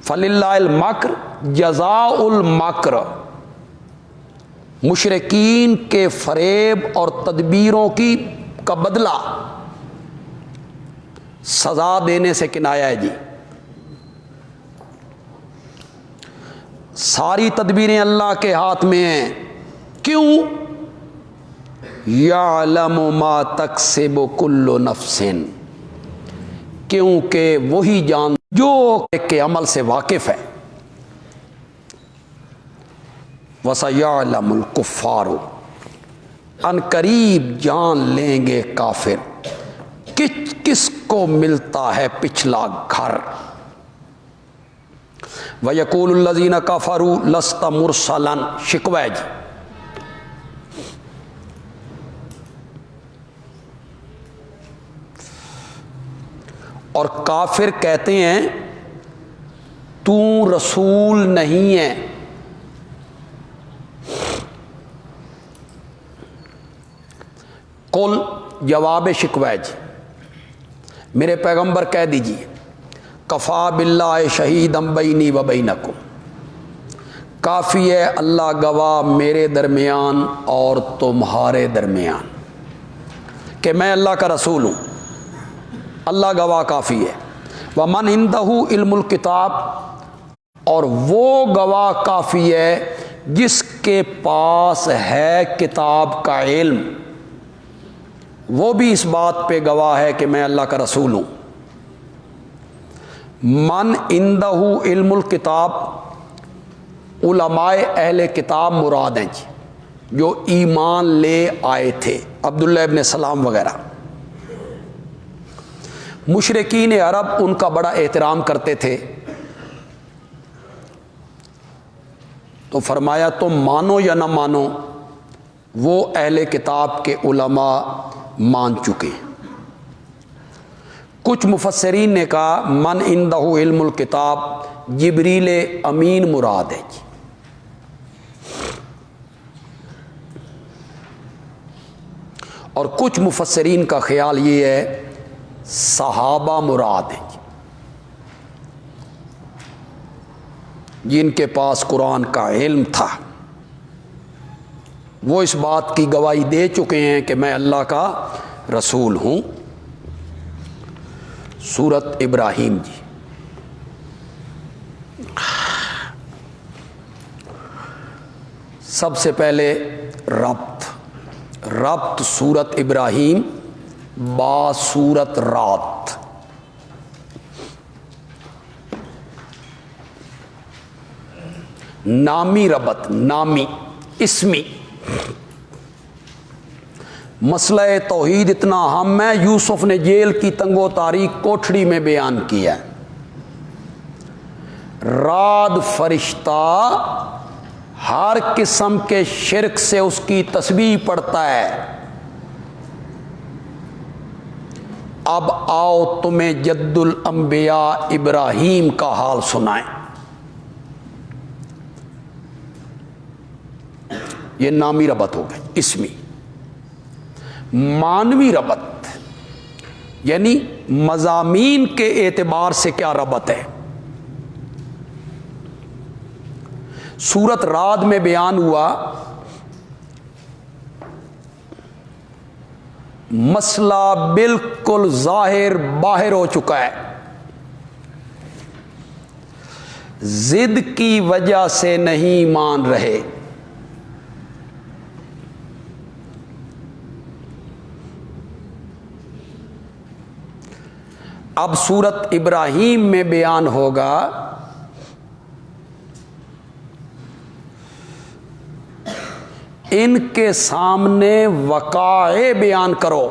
فَلِلَّهِ الْمَكْرُ جَزَاءُ الْمَكْرِ، مشرکین کے فریب اور تدبیروں کا بدلہ، سزا دینے سے کنایہ ہے جی۔ ساری تدبیریں اللہ کے ہاتھ میں ہیں، کیوں؟ یعلم ما تکسب کل نفس، کیونکہ وہی جان جو کے عمل سے واقف ہے۔ وَسَيَعْلَمُ الْكُفَّارُ، ان قریب جان لیں گے کافر کس کو ملتا ہے پچھلا گھر۔ وَيَقُولُ الَّذِينَ كَفَرُوا لَسْتَ مُرْسَلًا، شکوہ ہے جی۔ اور کافر کہتے ہیں تو رسول نہیں ہے۔ قل، جواب شکوہ ہے جی، میرے پیغمبر کہہ دیجیے کفا باللہ شہیدم بینی و بینکم، کافی ہے اللہ گواہ میرے درمیان اور تمہارے درمیان کہ میں اللہ کا رسول ہوں، اللہ گواہ کافی ہے۔ ومن عندہ علم الکتاب، اور وہ گواہ کافی ہے جس کے پاس ہے کتاب کا علم، وہ بھی اس بات پہ گواہ ہے کہ میں اللہ کا رسول ہوں۔ من عندہ علم الکتاب، علماء اہل کتاب مراد ہیں جی، جو ایمان لے آئے تھے، عبداللہ ابن سلام وغیرہ۔ مشرکین عرب ان کا بڑا احترام کرتے تھے، تو فرمایا تم مانو یا نہ مانو، وہ اہل کتاب کے علماء مان چکے۔ کچھ مفسرین نے کہا من عندہ علم الکتاب، جبریل امین مراد ہے جی۔ اور کچھ مفسرین کا خیال یہ ہے صحابہ مراد ہیں جن کے پاس قرآن کا علم تھا، وہ اس بات کی گواہی دے چکے ہیں کہ میں اللہ کا رسول ہوں۔ سورت ابراہیم جی، سب سے پہلے ربط سورت ابراہیم با سورت رات۔ نامی ربط، نامی اسمی۔ مسئلہ توحید اتنا اہم ہے، یوسف نے جیل کی تنگ و تاریک کوٹھڑی میں بیان کیا ہے۔ راد فرشتہ ہر قسم کے شرک سے اس کی تسبیح پڑھتا ہے۔ اب آؤ تمہیں جد الانبیاء ابراہیم کا حال سنائیں۔ یہ نامی ربط ہو گئے، اسمی۔ مانوی ربط یعنی مضامین کے اعتبار سے کیا ربط ہے۔ سورت رعد میں بیان ہوا مسئلہ بالکل ظاہر باہر ہو چکا ہے، ضد کی وجہ سے نہیں مان رہے۔ اب سورت ابراہیم میں بیان ہوگا ان کے سامنے وقائع بیان کرو۔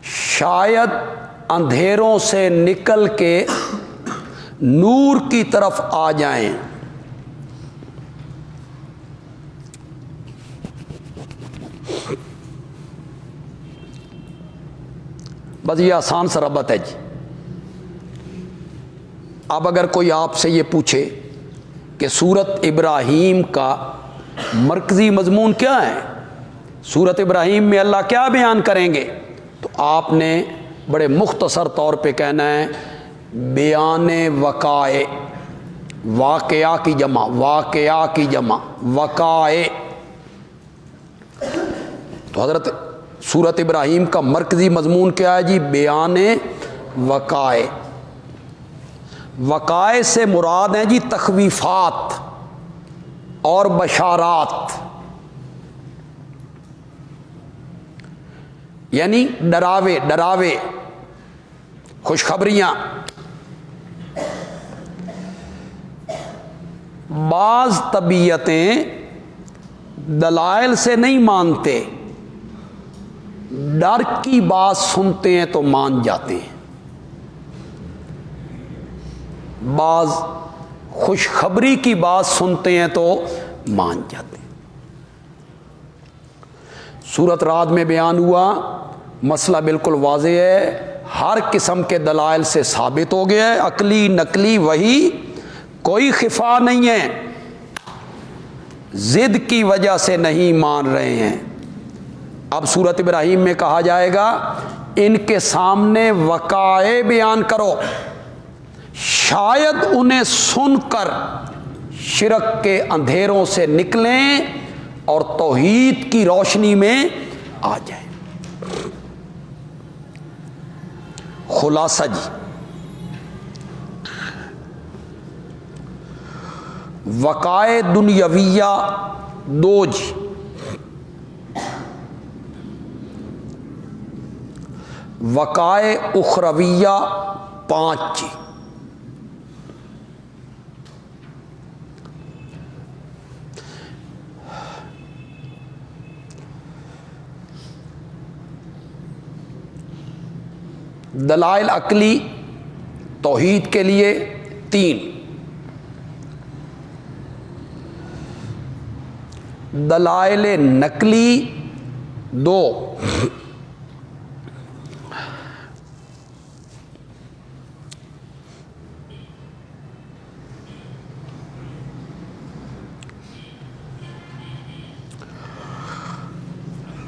شاید اندھیروں سے نکل کے نور کی طرف آ جائیں۔ بس یہ آسان سا ربط ہے جی۔ اب اگر کوئی آپ سے یہ پوچھے کہ سورت ابراہیم کا مرکزی مضمون کیا ہے، سورت ابراہیم میں اللہ کیا بیان کریں گے، تو آپ نے بڑے مختصر طور پہ کہنا ہے بیان وقائع، واقعہ کی جمع، واقعہ کی جمع وقائع۔ تو حضرت سورت ابراہیم کا مرکزی مضمون کیا ہے جی؟ بیان وقائع۔ وقائع سے مراد ہیں جی تخویفات اور بشارات، یعنی ڈراوے خوشخبریاں۔ بعض طبیعتیں دلائل سے نہیں مانتے، ڈر کی بات سنتے ہیں تو مان جاتے ہیں، بعض خوشخبری کی بات سنتے ہیں تو مان جاتے ہیں۔ سورت رعد میں بیان ہوا مسئلہ بالکل واضح ہے، ہر قسم کے دلائل سے ثابت ہو گیا ہے، عقلی نقلی وہی، کوئی خفا نہیں ہے، ضد کی وجہ سے نہیں مان رہے ہیں۔ اب سورت ابراہیم میں کہا جائے گا ان کے سامنے وقائع بیان کرو، شاید انہیں سن کر شرک کے اندھیروں سے نکلیں اور توحید کی روشنی میں آ جائیں۔ خلاصہ جی، وقائع دنیاویہ دو جی، وقائع اخرویہ 5 جی۔ دلائل عقلی توحید کے لیے 3، دلائل نقلی 2،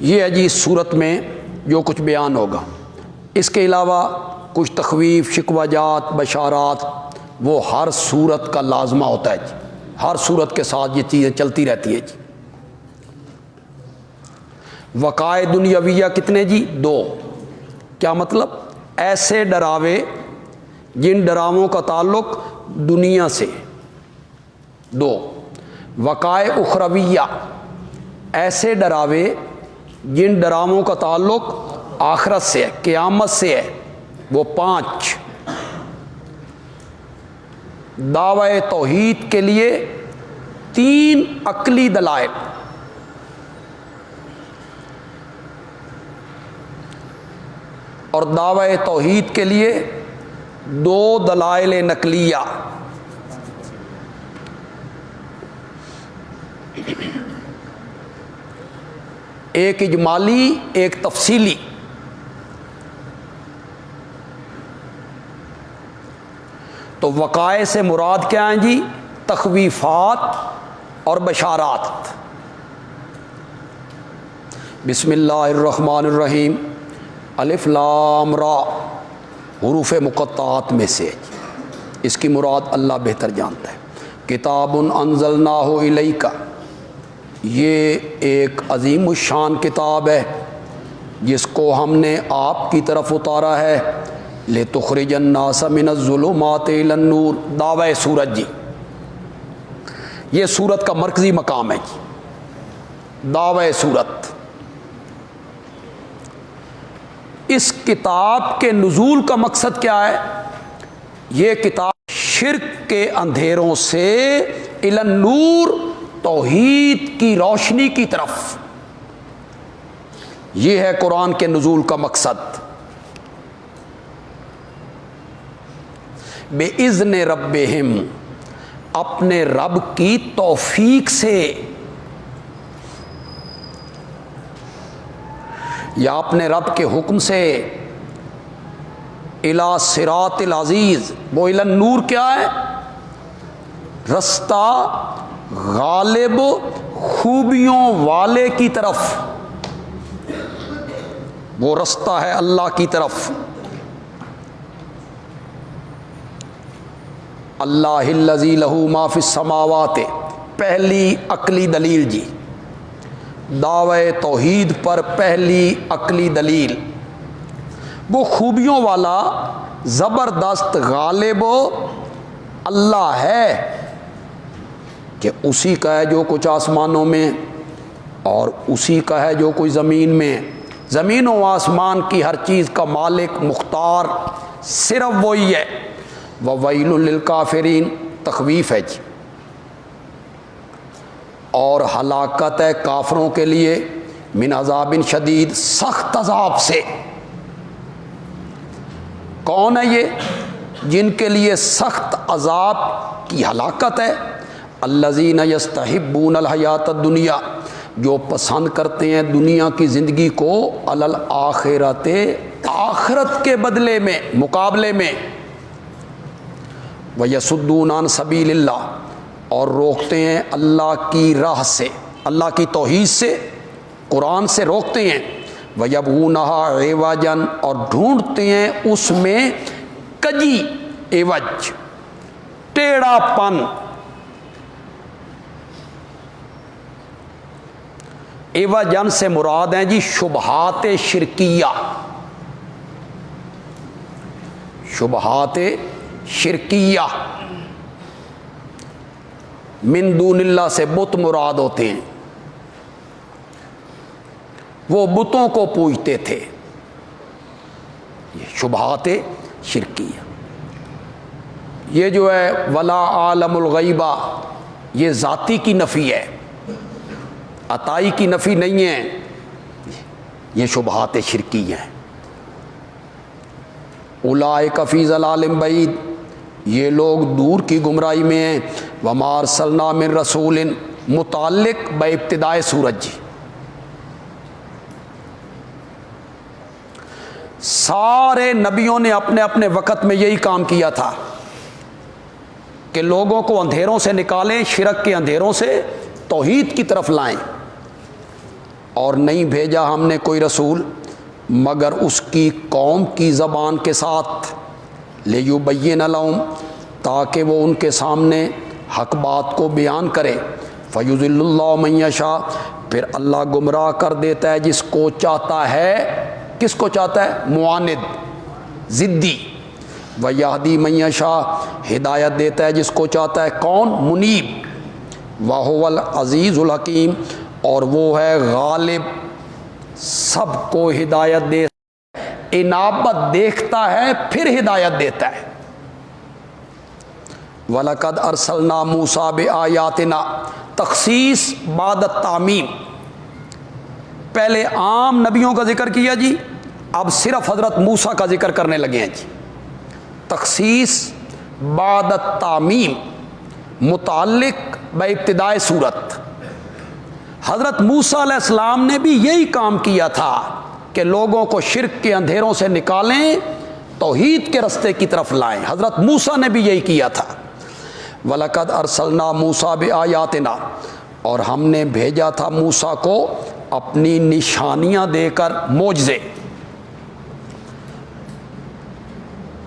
یہ ہے جی صورت میں جو کچھ بیان ہوگا۔ اس کے علاوہ کچھ تخویف، شکوہ جات، بشارات، وہ ہر صورت کا لازمہ ہوتا ہے جی، ہر صورت کے ساتھ یہ چیزیں چلتی رہتی ہے جی۔ وقائع دنیاویہ کتنے جی؟ 2۔ کیا مطلب؟ ایسے ڈراوے جن ڈراووں کا تعلق دنیا سے، 2۔ وقائع اخرویہ، ایسے ڈراوے جن ڈراموں کا تعلق آخرت سے ہے، قیامت سے ہے، وہ 5۔ دعوی توحید کے لیے 3 عقلی دلائل، اور دعوی توحید کے لیے 2 دلائل نقلیہ۔ ایک اجمالی، ایک تفصیلی۔ تو وقائع سے مراد کیا ہیں جی؟ تخویفات اور بشارات۔ بسم اللہ الرحمن الرحیم، الف لام را، حروف مقطعات میں سے، اس کی مراد اللہ بہتر جانتا ہے۔ کتاب انزلناہ الیک، یہ ایک عظیم الشان کتاب ہے جس کو ہم نے آپ کی طرف اتارا ہے، لتخرج الناس من الظلمات الی النور، دعوی سورت جی، یہ سورت کا مرکزی مقام ہے جی، دعوی سورت۔ اس کتاب کے نزول کا مقصد کیا ہے؟ یہ کتاب شرک کے اندھیروں سے الی النور، توحید کی روشنی کی طرف، یہ ہے قرآن کے نزول کا مقصد۔ بِإِذْنِ رَبِّهِمْ، اپنے رب کی توفیق سے، یا اپنے رب کے حکم سے، اِلَى صراط العزیز، وہ اِلَى النور کیا ہے؟ رستہ غالب خوبیوں والے کی طرف، وہ رستہ ہے اللہ کی طرف۔ اللہ الذی لہ ما فی السماوات، پہلی عقلی دلیل جی، دعوی توحید پر پہلی عقلی دلیل، وہ خوبیوں والا زبردست غالب اللہ ہے کہ اسی کا ہے جو کچھ آسمانوں میں اور اسی کا ہے جو کچھ زمین میں، زمین و آسمان کی ہر چیز کا مالک مختار صرف وہی ہے۔ وَوَيْلٌ لِّلْكَافِرِينَ، تخویف ہے جی، اور ہلاکت ہے کافروں کے لیے، من عذاب شدید، سخت عذاب سے۔ کون ہے یہ جن کے لیے سخت عذاب کی ہلاکت ہے؟ الذین یستحبون الحیات الدنیا، جو پسند کرتے ہیں دنیا کی زندگی کو، علی الآخرۃ، آخرت کے بدلے میں، مقابلے میں، ویصدون عن سبیل اللہ، اور روکتے ہیں اللہ کی راہ سے، اللہ کی توحید سے، قرآن سے روکتے ہیں، وَيَبْغُونَهَا عِوَجًا، اور ڈھونڈتے ہیں اس میں کجی، عوج، ٹیڑھا پن۔ عوجن سے مراد ہیں جی شبہات شرکیہ، شبہات شرکیہ، من دون اللہ سے بت مراد ہوتے ہیں، وہ بتوں کو پوجتے تھے، یہ شبہات شرکیہ۔ یہ جو ہے ولا عالم الغیبہ، یہ ذاتی کی نفی ہے، عطائی کی نفی نہیں ہے، یہ شبہات شرکیہ ہیں۔ اولئک فی ضلال بعید، یہ لوگ دور کی گمراہی میں ہیں. وما ارسلنا من رسول، متعلق بابتدائے سورج جی. سارے نبیوں نے اپنے اپنے وقت میں یہی کام کیا تھا کہ لوگوں کو اندھیروں سے نکالیں، شرک کے اندھیروں سے توحید کی طرف لائیں. اور نہیں بھیجا ہم نے کوئی رسول مگر اس کی قوم کی زبان کے ساتھ، لیبین لہم، تاکہ وہ ان کے سامنے حق بات کو بیان کرے. فیضل اللہ من یشاء، پھر اللہ گمراہ کر دیتا ہے جس کو چاہتا ہے. کس کو چاہتا ہے؟ معاند، ضدی. ویہدی من یشاء، ہدایت دیتا ہے جس کو چاہتا ہے. کون؟ منیب. وہو العزیز الحکیم، اور وہ ہے غالب، سب کو ہدایت دے. انابت دیکھتا ہے پھر ہدایت دیتا ہے. وَلَقَدْ أَرْسَلْنَا مُوسَىٰ بِآيَاتِنَا، تخصیص بعد التعمیم. پہلے عام نبیوں کا ذکر کیا جی، اب صرف حضرت موسیٰ کا ذکر کرنے لگے ہیں جی. تخصیص بعد التعمیم، متعلق بابتدائے صورت. حضرت موسیٰ علیہ السلام نے بھی یہی کام کیا تھا کہ لوگوں کو شرک کے اندھیروں سے نکالیں، توحید کے رستے کی طرف لائیں. حضرت موسیٰ نے بھی یہی کیا تھا. وَلَقَدْ أَرْسَلْنَا مُوسَىٰ بِآيَاتِنَا، اور ہم نے بھیجا تھا موسیٰ کو اپنی نشانیاں دے کر، معجزے.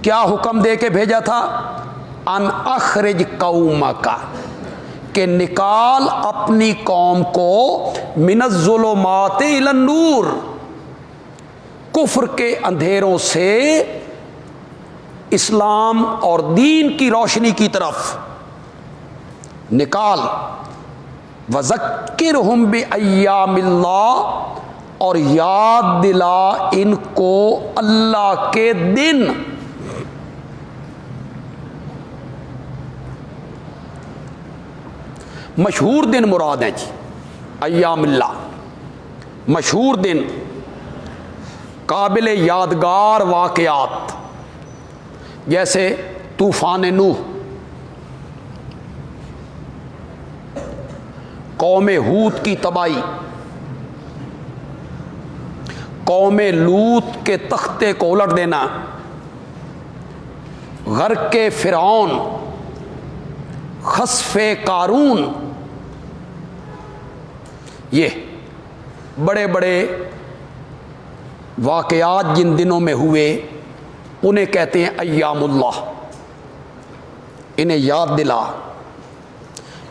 کیا حکم دے کے بھیجا تھا؟ ان اخرج قومک، کہ نکال اپنی قوم کو من الظلمات الی النور، کفر کے اندھیروں سے اسلام اور دین کی روشنی کی طرف نکال. وذکرہم بایام اللہ، اور یاد دلا ان کو اللہ کے دن. مشہور دن مراد ہیں جی، ایام اللہ، مشہور دن، قابل یادگار واقعات، جیسے طوفان نوح، قوم ہود کی تباہی، قوم لوط کے تختے کو الٹ دینا، غرق فرعون، خسف قارون. یہ بڑے بڑے واقعات جن دنوں میں ہوئے انہیں کہتے ہیں ایام اللہ. انہیں یاد دلا.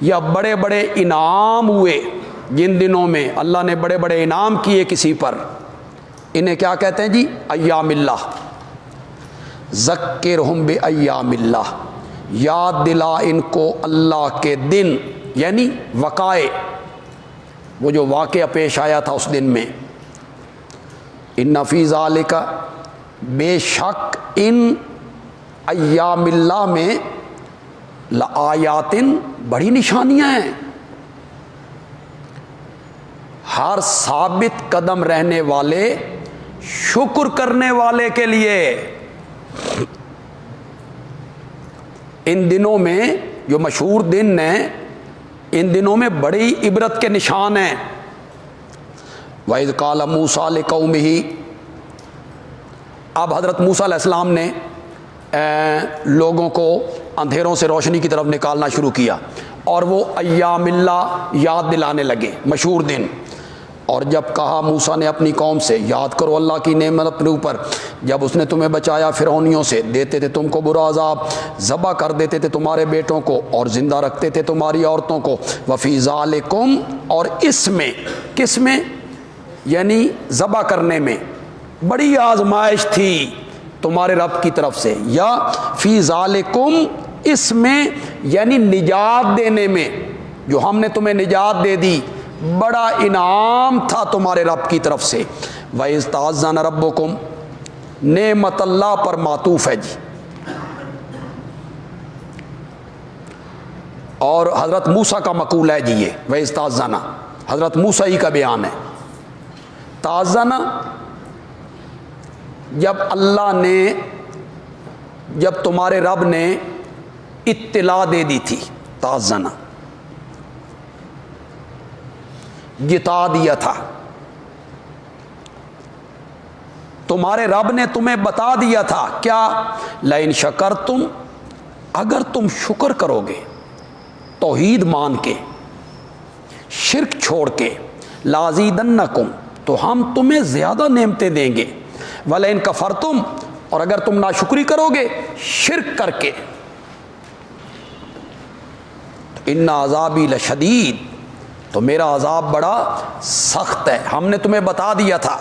یا بڑے بڑے انعام ہوئے جن دنوں میں اللہ نے بڑے بڑے انعام کیے کسی پر، انہیں کیا کہتے ہیں جی؟ ایام اللہ. ذکرہم بایام اللہ، یاد دلا ان کو اللہ کے دن، یعنی وقائع، وہ جو واقعہ پیش آیا تھا اس دن میں. ان فی ذالک، بے شک ان ایام اللہ میں، لآیات، بڑی نشانیاں ہیں. ہر ثابت قدم رہنے والے، شکر کرنے والے کے لیے. ان دنوں میں جو مشہور دن ہیں، ان دنوں میں بڑی عبرت کے نشان ہیں. وَإِذْ قَالَ مُوسَىٰ لِقَوْمِهِ، اب حضرت موسیٰ علیہ السلام نے لوگوں کو اندھیروں سے روشنی کی طرف نکالنا شروع کیا، اور وہ ایام اللہ یاد دلانے لگے، مشہور دن. اور جب کہا موسیٰ نے اپنی قوم سے، یاد کرو اللہ کی نعمت اپنے اوپر، جب اس نے تمہیں بچایا فرعونیوں سے، دیتے تھے تم کو برا عذاب، ذبح کر دیتے تھے تمہارے بیٹوں کو اور زندہ رکھتے تھے تمہاری عورتوں کو. وفی ذالکم، اور اس میں، کس میں؟ یعنی ذبح کرنے میں بڑی آزمائش تھی تمہارے رب کی طرف سے. یا فی ذالکم، اس میں یعنی نجات دینے میں، جو ہم نے تمہیں نجات دے دی، بڑا انعام تھا تمہارے رب کی طرف سے. وَإِذْ تَعَذَّنَ رَبُّكُمْ، نعمت اللہ پر معطوف ہے جی. اور حضرت موسیٰ کا مقول ہے جی یہ. وَإِذْ تَعَذَّنَ، حضرت موسیٰ ہی کا بیان ہے. تعذن، جب اللہ نے جب تمہارے رب نے اطلاع دے دی تھی، تازنا جتا دیا تھا، تمہارے رب نے تمہیں بتا دیا تھا کیا؟ لئن شکرتم، اگر تم شکر کرو گے توحید مان کے، شرک چھوڑ کے، لازیدنکم، تو ہم تمہیں زیادہ نعمتیں دیں گے، ولئن کفرتم، اور اگر تم ناشکری کرو گے شرک کر کے، ان عذابی لشدید، تو میرا عذاب بڑا سخت ہے، ہم نے تمہیں بتا دیا تھا۔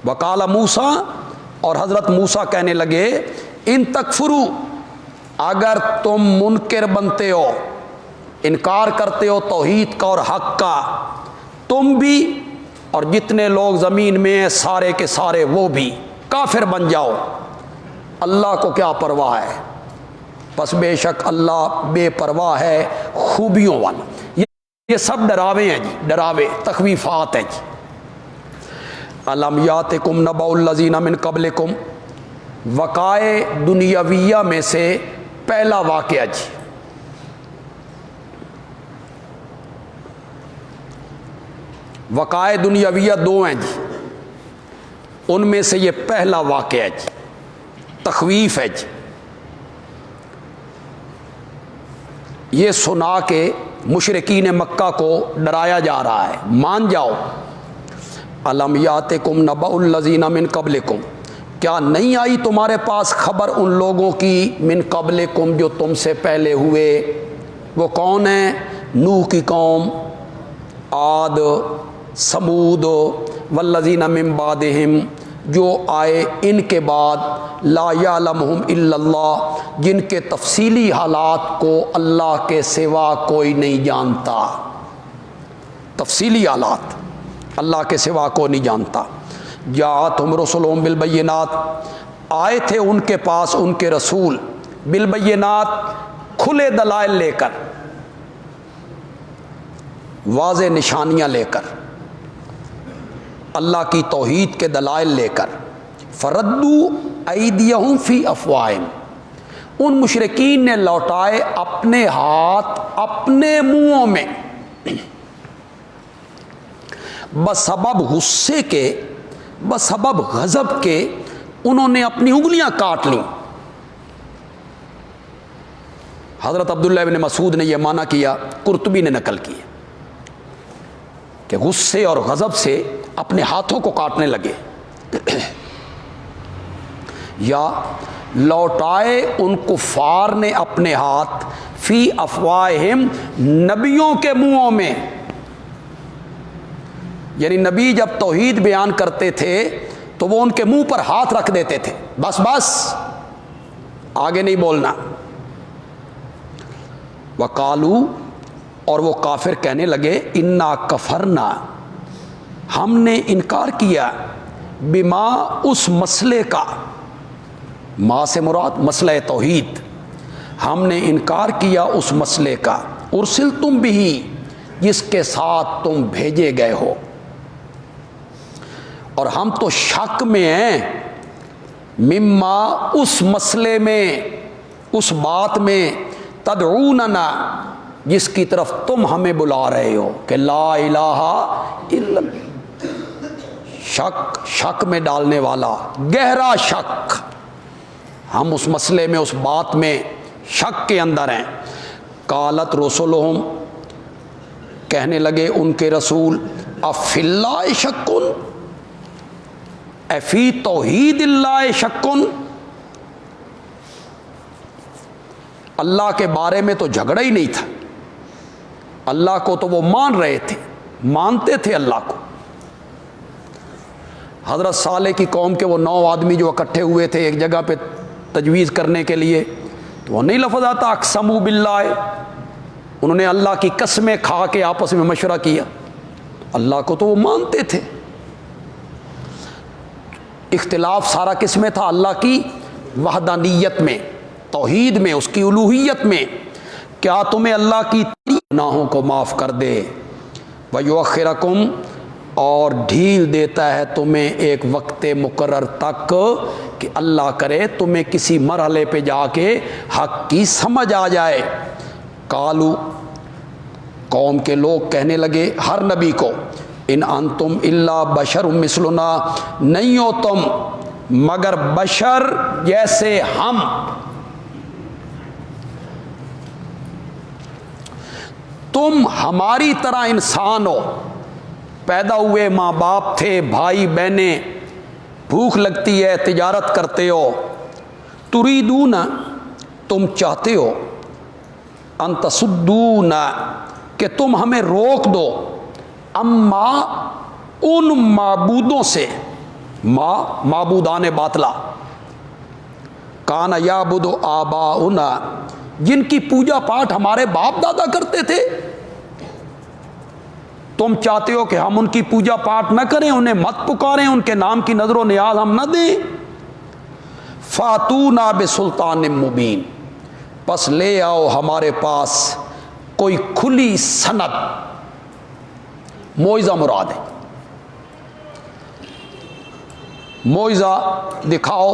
وقال موسیٰ، اور حضرت موسیٰ کہنے لگے ان تکفروا، اگر تم منکر بنتے ہو، انکار کرتے ہو توحید کا اور حق کا، تم بھی اور جتنے لوگ زمین میں ہیں سارے کے سارے وہ بھی کافر بن جاؤ، اللہ کو کیا پرواہ ہے؟ پس بے شک اللہ بے پرواہ ہے خوبیوں والا۔ یہ سب ڈراوے ہیں جی، ڈراوے تخویفات ہیں جی۔ الم یاتکم نبأ الذین من قبلکم، وقائع دنیاویہ میں سے پہلا واقعہ جی، وقائع دنیاویہ دو ہیں جی، ان میں سے یہ پہلا واقعہ ہے جی، تخویف ہے جی۔ یہ سنا کے مشرکین مکہ کو ڈرایا جا رہا ہے، مان جاؤ۔ الم یاتکم نبأ الذین من قبلکم، کیا نہیں آئی تمہارے پاس خبر ان لوگوں کی من قبلکم جو تم سے پہلے ہوئے؟ وہ کون ہیں؟ نوح کی قوم، عاد، سمود، والذین من بعدہم، جو آئے ان کے بعد، لا یعلمہم الا اللہ، جن کے تفصیلی حالات کو اللہ کے سوا کوئی نہیں جانتا، تفصیلی حالات اللہ کے سوا کوئی نہیں جانتا۔ جاءتہم رسلہم بالبینات، آئے تھے ان کے پاس ان کے رسول، بالبینات، کھلے دلائل لے کر، واضح نشانیاں لے کر، اللہ کی توحید کے دلائل لے کر۔ فردوا ایدیہم فی افواہہم، ان مشرکین نے لوٹائے اپنے ہاتھ اپنے منہوں میں، بسبب غصے کے، بسبب غضب کے، انہوں نے اپنی انگلیاں کاٹ لیں۔ حضرت عبداللہ بن مسعود نے یہ معنی کیا، قرطبی نے نقل کیا کہ غصے اور غضب سے اپنے ہاتھوں کو کاٹنے لگے، یا لوٹائے ان کفار نے اپنے ہاتھ فی افواہہم، نبیوں کے منہوں میں، یعنی نبی جب توحید بیان کرتے تھے تو وہ ان کے منہ پر ہاتھ رکھ دیتے تھے، بس بس آگے نہیں بولنا۔ وقالو، اور وہ کافر کہنے لگے انا کفرنا، ہم نے انکار کیا، بما، اس مسئلے کا، ما سے مراد مسئلہ توحید، ہم نے انکار کیا اس مسئلے کا، ارسلتم بھی، جس کے ساتھ تم بھیجے گئے ہو، اور ہم تو شک میں ہیں، مما، اس مسئلے میں، اس بات میں، تدعوننا، جس کی طرف تم ہمیں بلا رہے ہو کہ لا الہ الا اللہ، شک، شک میں ڈالنے والا، گہرا شک، ہم اس مسئلے میں، اس بات میں شک کے اندر ہیں۔ قالت رسلہم، کہنے لگے ان کے رسول، افی اللہ شکن، افی توحید اللہ شکن، اللہ کے بارے میں تو جھگڑا ہی نہیں تھا، اللہ کو تو وہ مان رہے تھے، مانتے تھے اللہ کو۔ حضرت صالح کی قوم کے وہ 9 آدمی جو اکٹھے ہوئے تھے ایک جگہ پہ تجویز کرنے کے لیے، تو وہ نہیں لفظ آتا اقسموا باللہ، انہوں نے اللہ کی قسمیں کھا کے آپس میں مشورہ کیا، اللہ کو تو وہ مانتے تھے۔ اختلاف سارا کس میں تھا؟ اللہ کی وحدانیت میں، توحید میں، اس کی الوہیت میں۔ کیا تمہیں اللہ کی گناہوں کو معاف کر دے، وَيُؤَخِّرَكُمْ، اور ڈھیل دیتا ہے تمہیں ایک وقت مقرر تک کہ اللہ کرے تمہیں کسی مرحلے پہ جا کے حق کی سمجھ آ جائے۔ قالو، قوم کے لوگ کہنے لگے ہر نبی کو، ان انتم الا بشر مثلنا، نہیں ہو تم مگر بشر جیسے ہم، تم ہماری طرح انسان ہو، پیدا ہوئے ماں باپ تھے، بھائی بہنیں، بھوک لگتی ہے تجارت کرتے ہو، تریدون تم چاہتے ہو، ان تصدون کہ تم ہمیں روک دو، اما ان معبودوں سے، معبودان باطلا، کان یعبد آباؤنا، جن کی پوجا پاٹ ہمارے باپ دادا کرتے تھے، تم چاہتے ہو کہ ہم ان کی پوجا پاٹ نہ کریں، انہیں مت پکاریں، ان کے نام کی نظر و نیاز ہم نہ دیں۔ فاتونا بسلطان مبین، پس لے آؤ ہمارے پاس کوئی کھلی سند، معجزہ مراد ہے، معجزہ دکھاؤ،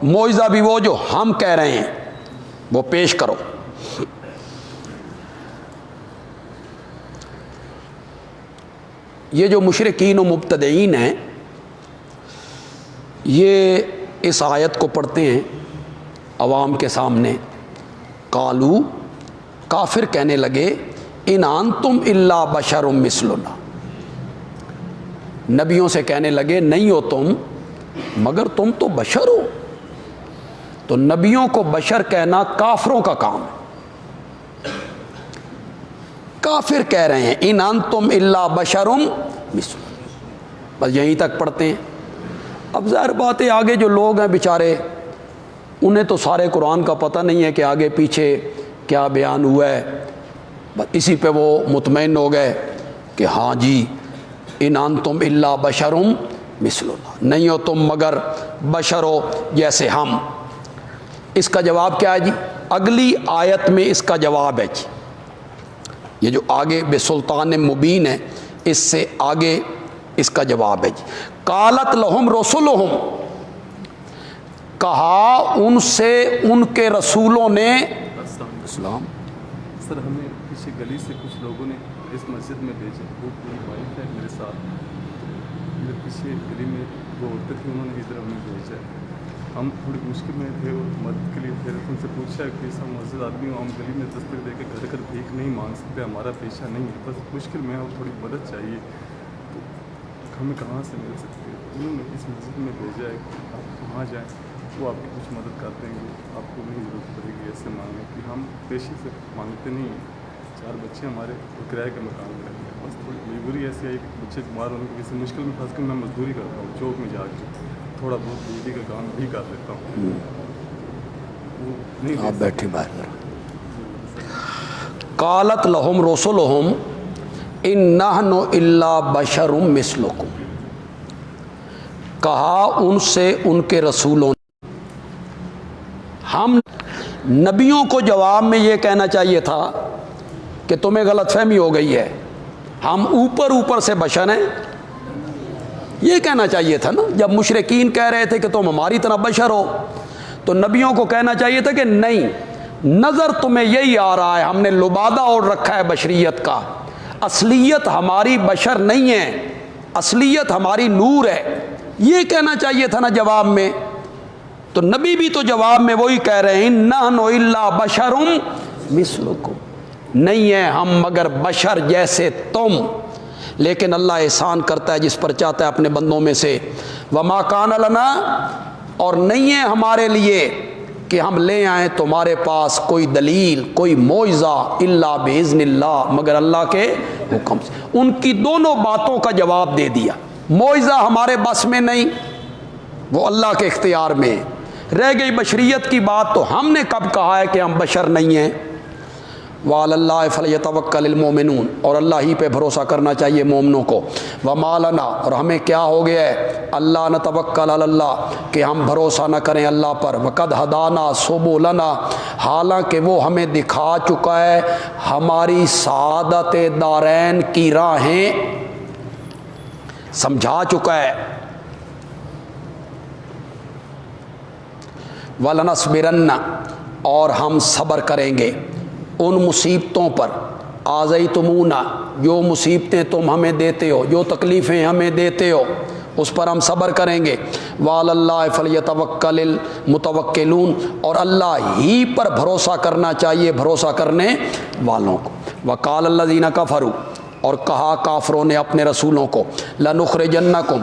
معجزہ بھی وہ جو ہم کہہ رہے ہیں وہ پیش کرو۔ یہ جو مشرکین و مبتدعین ہیں یہ اس آیت کو پڑھتے ہیں عوام کے سامنے، قالو، کافر کہنے لگے، ان انتم الا بشر مثلنا، نبیوں سے کہنے لگے نہیں ہو تم مگر تم تو بشر ہو۔ تو نبیوں کو بشر کہنا کافروں کا کام ہے، کافر کہہ رہے ہیں ان انتم الا بشر مثلنا، بس یہیں تک پڑھتے ہیں۔ اب ظاہر بات ہے آگے جو لوگ ہیں بیچارے انہیں تو سارے قرآن کا پتہ نہیں ہے کہ آگے پیچھے کیا بیان ہوا ہے، بس اسی پہ وہ مطمئن ہو گئے کہ ہاں جی ان انتم الا بشر مثلنا، نہیں ہو تم مگر بشر ہو جیسے ہم۔ اس کا جواب کیا ہے جی؟ اگلی آیت میں اس کا جواب ہے جی، یہ جو آگے بسلطان مبین ہے اس سے آگے اس کا جواب ہے جی۔ قالت لہم رسلہم، کہا ان سے ان کے رسولوں نے، اسلام سر ہمیں کسی گلی سے کچھ لوگوں نے اس مسجد میں بھیجا، وہ پوری وائف ہے میرے ساتھ، میرے پیچھے گلی میں وہ عورتیں تھیں، انہوں نے ادھر ہمیں بھیجا، ہم تھوڑی مشکل میں تھے اور مدد کے لیے پھر ان سے پوچھا کہ ایسا مسجد آدمی ہو، ہم گلی میں دستک دے کے گھر گھر بھیک نہیں مانگ سکتے، ہمارا پیشہ نہیں ہے، بس مشکل میں اور تھوڑی مدد چاہیے، تو ہمیں کہاں سے مل سکتی ہے؟ انہوں نے اس مسجد میں بھیجا ہے کہ آپ وہاں جائیں، وہ آپ کی کچھ مدد کر دیں گے، آپ کو نہیں ضرورت پڑے گی ایسے مانگنے کی، ہم پیشے سے مانگتے نہیں ہیں، 4 بچے ہمارے کرائے کا مکان میں رہتے ہیں، بس تھوڑی مجبوری ایسی آئی کہ بچے بیمار ہونے کی کسی مشکل میں پھنس کے میں مزدوری کرتا ہوں چوک میں جا کے، تھوڑا بہت بجلی کا کام بھی کر لیتا ہوں، وہ نہیں آپ بیٹھے باہر۔ قالت لہم رسلہم ان نحن الا بشر مثلکم، کہا ان سے ان کے رسولوں نے، ہم نبیوں کو جواب میں یہ کہنا چاہیے تھا کہ تمہیں غلط فہمی ہو گئی ہے، ہم اوپر اوپر سے بشر ہیں، یہ کہنا چاہیے تھا نا۔ جب مشرکین کہہ رہے تھے کہ تم ہماری طرح بشر ہو تو نبیوں کو کہنا چاہیے تھا کہ نہیں، نظر تمہیں یہی آ رہا ہے، ہم نے لبادہ اوڑھ رکھا ہے بشریت کا، اصلیت ہماری بشر نہیں ہے، اصلیت ہماری نور ہے، یہ کہنا چاہیے تھا نا جواب میں۔ تو نبی بھی تو جواب میں وہی کہہ رہے ہیں نحن الا بشر مثلکم، نہیں ہے ہم مگر بشر جیسے تم، لیکن اللہ احسان کرتا ہے جس پر چاہتا ہے اپنے بندوں میں سے۔ وما کان لنا، اور نہیں ہے ہمارے لیے کہ ہم لے آئیں تمہارے پاس کوئی دلیل، کوئی معجزہ، الا باذن اللہ، مگر اللہ کے حکم سے۔ ان کی دونوں باتوں کا جواب دے دیا، معجزہ ہمارے بس میں نہیں، وہ اللہ کے اختیار میں، رہ گئی بشریت کی بات تو ہم نے کب کہا ہے کہ ہم بشر نہیں ہیں۔ وعلی اللہ فلیتوکل المؤمنون، اور اللہ ہی پہ بھروسہ کرنا چاہیے مومنوں کو۔ وما لنا، اور ہمیں کیا ہو گیا ہے، اللہ نتوکل علی اللہ، کہ ہم بھروسہ نہ کریں اللہ پر، وقد ہدانا سبلنا، حالانکہ وہ ہمیں دکھا چکا ہے ہماری سعادت دارین کی راہیں، سمجھا چکا ہے۔ وَلَنَصْبِرَنَّ اور ہم صبر کریں گے ان مصیبتوں پر آذیتمونا جو مصیبتیں تم ہمیں دیتے ہو، جو تکلیفیں ہمیں دیتے ہو اس پر ہم صبر کریں گے۔ وعلی اللہ فلیتوکل المتوکلون اور اللہ ہی پر بھروسہ کرنا چاہیے بھروسہ کرنے والوں کو۔ وقال الذین کفروا اور کہا کافروں نے اپنے رسولوں کو لنخرجنکم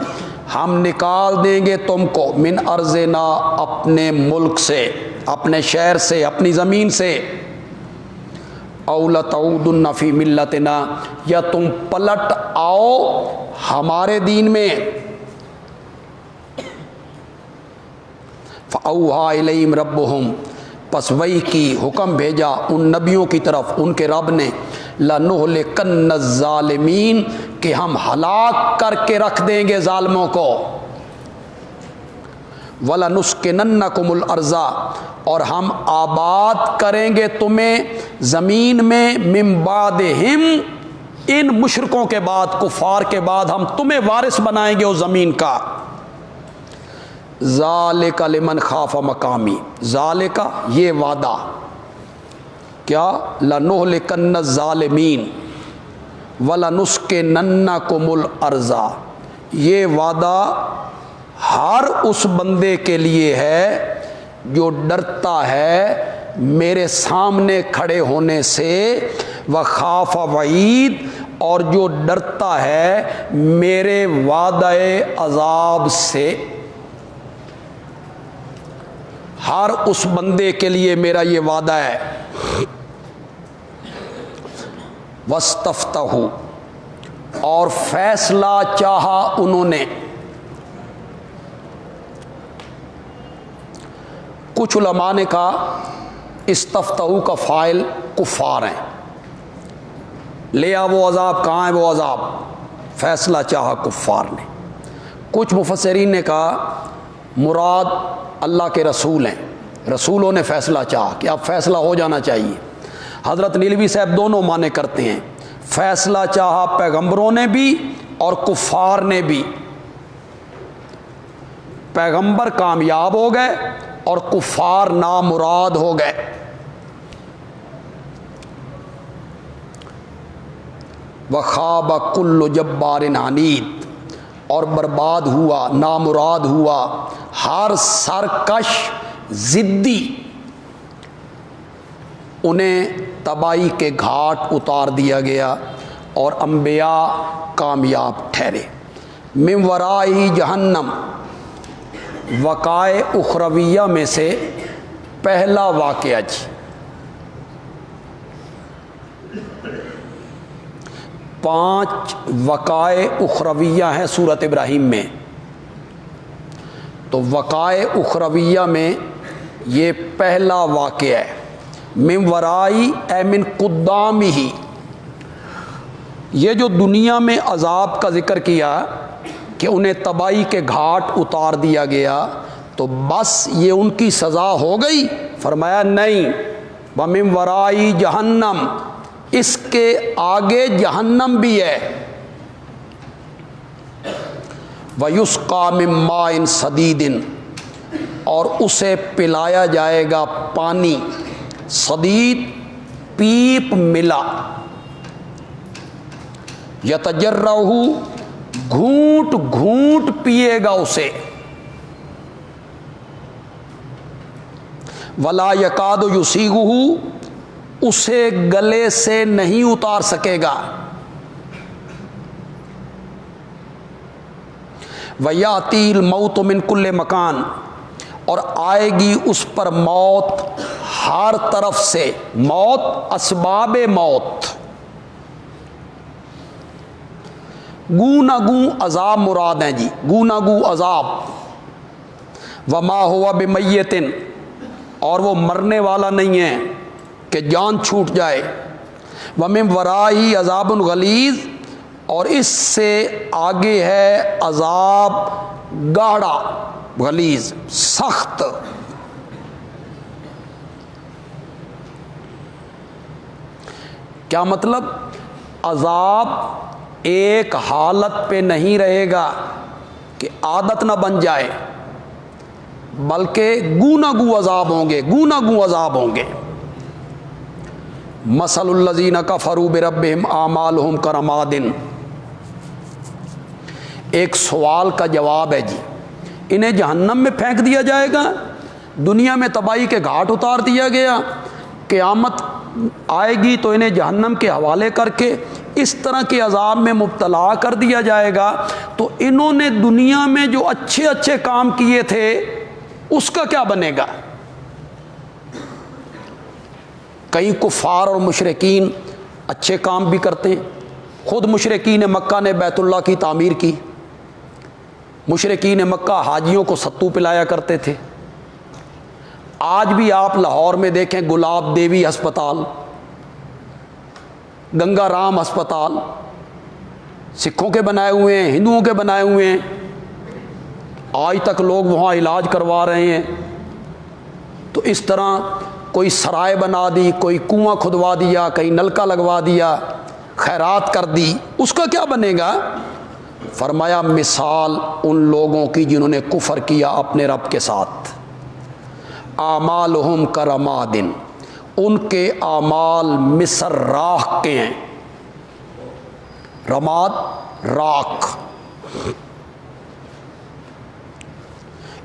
ہم نکال دیں گے تم کو من ارضنا اپنے ملک سے، اپنے شہر سے، اپنی زمین سے، او لتعودن فی ملتنا یا تم پلٹ آؤ ہمارے دین میں۔ فاوحی الیہم ربہم پس وحی کی حکم بھیجا ان نبیوں کی طرف ان کے رب نے لنہلکن الظالمین کہ ہم ہلاک کر کے رکھ دیں گے ظالموں کو، وَلَنُسْكِنَنَّكُمُ الْأَرْضَ اور ہم آباد کریں گے تمہیں زمین میں مِن بَعْدِهِمْ ان مشرکوں کے بعد، کفار کے بعد ہم تمہیں وارث بنائیں گے اس زمین کا۔ ذالک لمن خاف مقامی ذالک یہ وعدہ کیا لنہلکن الظالمین وَلَنُسْكِنَنَّكُمُ الْأَرْضَ یہ وعدہ ہر اس بندے کے لیے ہے جو ڈرتا ہے میرے سامنے کھڑے ہونے سے، وخاف وعید اور جو ڈرتا ہے میرے وعدہ عذاب سے، ہر اس بندے کے لیے میرا یہ وعدہ ہے۔ وَاسْتَفْتَحُوا اور فیصلہ چاہا انہوں نے، کچھ علماء نے کہا استفتحوا کا فاعل کفار ہیں، لیا وہ عذاب کہاں ہے وہ عذاب، فیصلہ چاہا کفار نے۔ کچھ مفسرین نے کہا مراد اللہ کے رسول ہیں، رسولوں نے فیصلہ چاہا کہ اب فیصلہ ہو جانا چاہیے۔ حضرت نیلوی صاحب دونوں معنی کرتے ہیں، فیصلہ چاہا پیغمبروں نے بھی اور کفار نے بھی، پیغمبر کامیاب ہو گئے اور کفار نامراد ہو گئے۔ وخاب کل جبار عنید اور برباد ہوا نامراد ہوا ہر سرکش ضدی، انہیں تباہی کے گھاٹ اتار دیا گیا اور انبیاء کامیاب ٹھہرے۔ من ورائی جہنم وقائع اخرویہ میں سے پہلا واقعہ جی، 5 وقائع اخرویہ ہیں سورۃ ابراہیم میں، تو وقائع اخرویہ میں یہ پہلا واقعہ ہے۔ من ورائی اے من قدامہ، یہ جو دنیا میں عذاب کا ذکر کیا کہ انہیں تباہی کے گھاٹ اتار دیا گیا تو بس یہ ان کی سزا ہو گئی؟ فرمایا نہیں، وَمِن ورائی جہنم اس کے آگے جہنم بھی ہے، وَيُسْقَى مِن مَّاءٍ صَدِيدٍ اور اسے پلایا جائے گا پانی صدید پیپ ملا، یتجرعہ گھونٹ گھونٹ پیے گا اسے، ولا یکاد یسیغہ اسے گلے سے نہیں اتار سکے گا، وَيَأْتِي الْمَوْتُ مِنْ كُلِّ مَكَانٍ اور آئے گی اس پر موت ہر طرف سے، موت اسباب موت، گونا گو عذاب مراد ہیں جی، گونا گو عذاب، وما ہوا بمیت اور وہ مرنے والا نہیں ہے کہ جان چھوٹ جائے، ومن ورائی عذاب غلیظ اور اس سے آگے ہے عذاب گاڑا غلیظ سخت۔ کیا مطلب؟ عذاب ایک حالت پہ نہیں رہے گا کہ عادت نہ بن جائے، بلکہ گونا گو عذاب ہوں گے، گونا گو عذاب ہوں گے۔ مثل الذین کفروا بربہم اعمالہم کرماد، ایک سوال کا جواب ہے جی۔ انہیں جہنم میں پھینک دیا جائے گا، دنیا میں تباہی کے گھاٹ اتار دیا گیا، قیامت آئے گی تو انہیں جہنم کے حوالے کر کے اس طرح کے عذاب میں مبتلا کر دیا جائے گا، تو انہوں نے دنیا میں جو اچھے اچھے کام کیے تھے اس کا کیا بنے گا؟ کئی کفار اور مشرکین اچھے کام بھی کرتے ہیں۔ خود مشرکین مکہ نے بیت اللہ کی تعمیر کی، مشرکین مکہ حاجیوں کو ستو پلایا کرتے تھے۔ آج بھی آپ لاہور میں دیکھیں گلاب دیوی ہسپتال، گنگا رام ہسپتال، سکھوں کے بنائے ہوئے ہیں، ہندوؤں کے بنائے ہوئے ہیں، آج تک لوگ وہاں علاج کروا رہے ہیں۔ تو اس طرح کوئی سرائے بنا دی، کوئی کنواں کھدوا دیا، کہیں نلکا لگوا دیا، خیرات کر دی، اس کا کیا بنے گا؟ فرمایا مثال ان لوگوں کی جنہوں نے کفر کیا اپنے رب کے ساتھ، اعمالہم کرماد، ان کے اعمال مصر راکھ کے ہیں۔ رماد راکھ،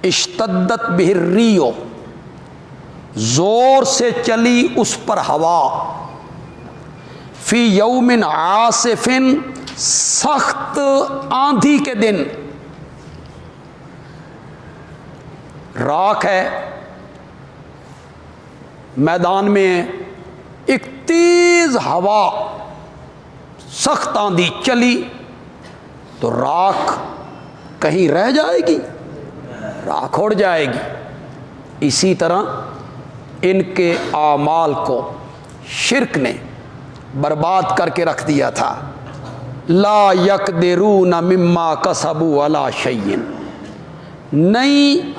اشتدت بہ الریح، زور سے چلی اس پر ہوا، فی یوم عاصف، سخت آندھی کے دن۔ راکھ ہے، میدان میں ایک تیز ہوا، سخت آندھی چلی تو راکھ کہیں رہ جائے گی؟ راکھ اڑ جائے گی۔ اسی طرح ان کے اعمال کو شرک نے برباد کر کے رکھ دیا تھا۔ لا یقدرون مما کسبوا علی شیء، نہیں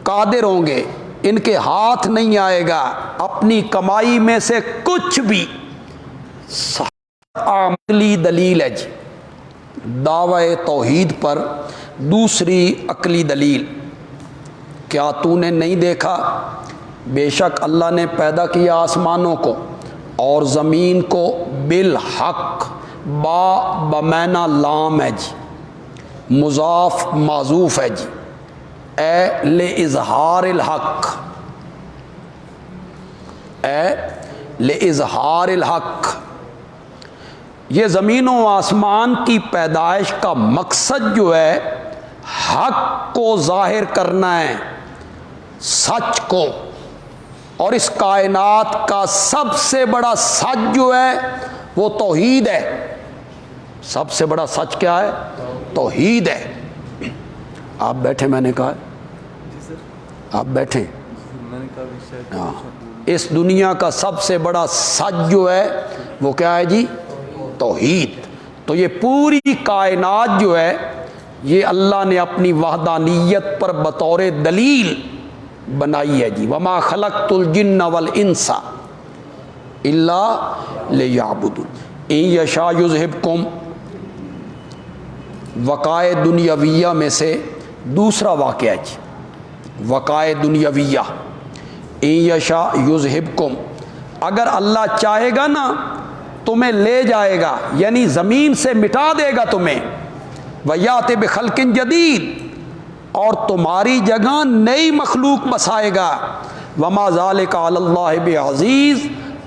قادر ہوں گے، ان کے ہاتھ نہیں آئے گا اپنی کمائی میں سے کچھ بھی۔ عقلی دلیل ہے جی، دعوی توحید پر دوسری عقلی دلیل، کیا تو نے نہیں دیکھا بے شک اللہ نے پیدا کیا آسمانوں کو اور زمین کو بالحق، با بمعنی لام ہے جی، مضاف معذوف ہے جی، اے لِاظہار الحق، اے لِاظہار الحق۔ یہ زمین و آسمان کی پیدائش کا مقصد جو ہے حق کو ظاہر کرنا ہے، سچ کو، اور اس کائنات کا سب سے بڑا سچ جو ہے وہ توحید ہے۔ سب سے بڑا سچ کیا ہے؟ توحید ہے۔ آپ بیٹھے، میں نے کہا آپ بیٹھیں۔ میں نے کہا بھی شاید ہاں، اس دنیا کا سب سے بڑا سچ جو ہے وہ کیا ہے جی؟ توحید۔ تو یہ پوری کائنات جو ہے یہ اللہ نے اپنی وحدانیت پر بطور دلیل بنائی ہے جی۔ وما خلقت الجن والانس الا لیعبدون، ان یشاء یذہبکم، وقائع دنیاویہ میں سے دوسرا واقعہ جی، وقائع دنیاویہ، ان یشاء یذہبکم، اگر اللہ چاہے گا نا تمہیں لے جائے گا، یعنی زمین سے مٹا دے گا تمہیں، وَيَأْتِ بِخَلْقٍ جَدِيدٍ، اور تمہاری جگہ نئی مخلوق بسائے گا، وَمَا ذَلِكَ عَلَى اللَّهِ بِعَزِيزٍ،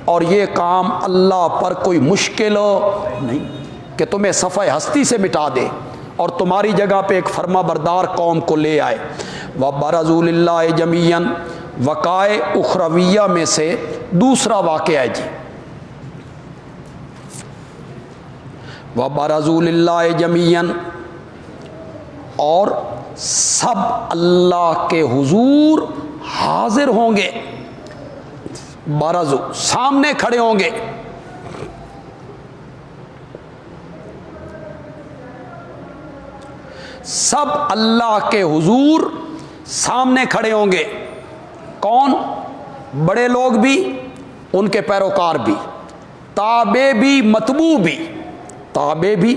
اور یہ کام اللہ پر کوئی مشکل نہیں کہ تمہیں صفحہ ہستی سے مٹا دے اور تمہاری جگہ پہ ایک فرما بردار قوم کو لے آئے۔ وَبَرَزُوا لِلَّهِ جَمِيعًا، وقائع اخرویہ میں سے دوسرا واقعہ ہے جی، وَبَرَزُوا لِلَّهِ جَمِيعًا، اور سب اللہ کے حضور حاضر ہوں گے، برزو سامنے کھڑے ہوں گے۔ سب اللہ کے حضور سامنے کھڑے ہوں گے، کون؟ بڑے لوگ بھی، ان کے پیروکار بھی، تابع بھی متبوع بھی، تابع بھی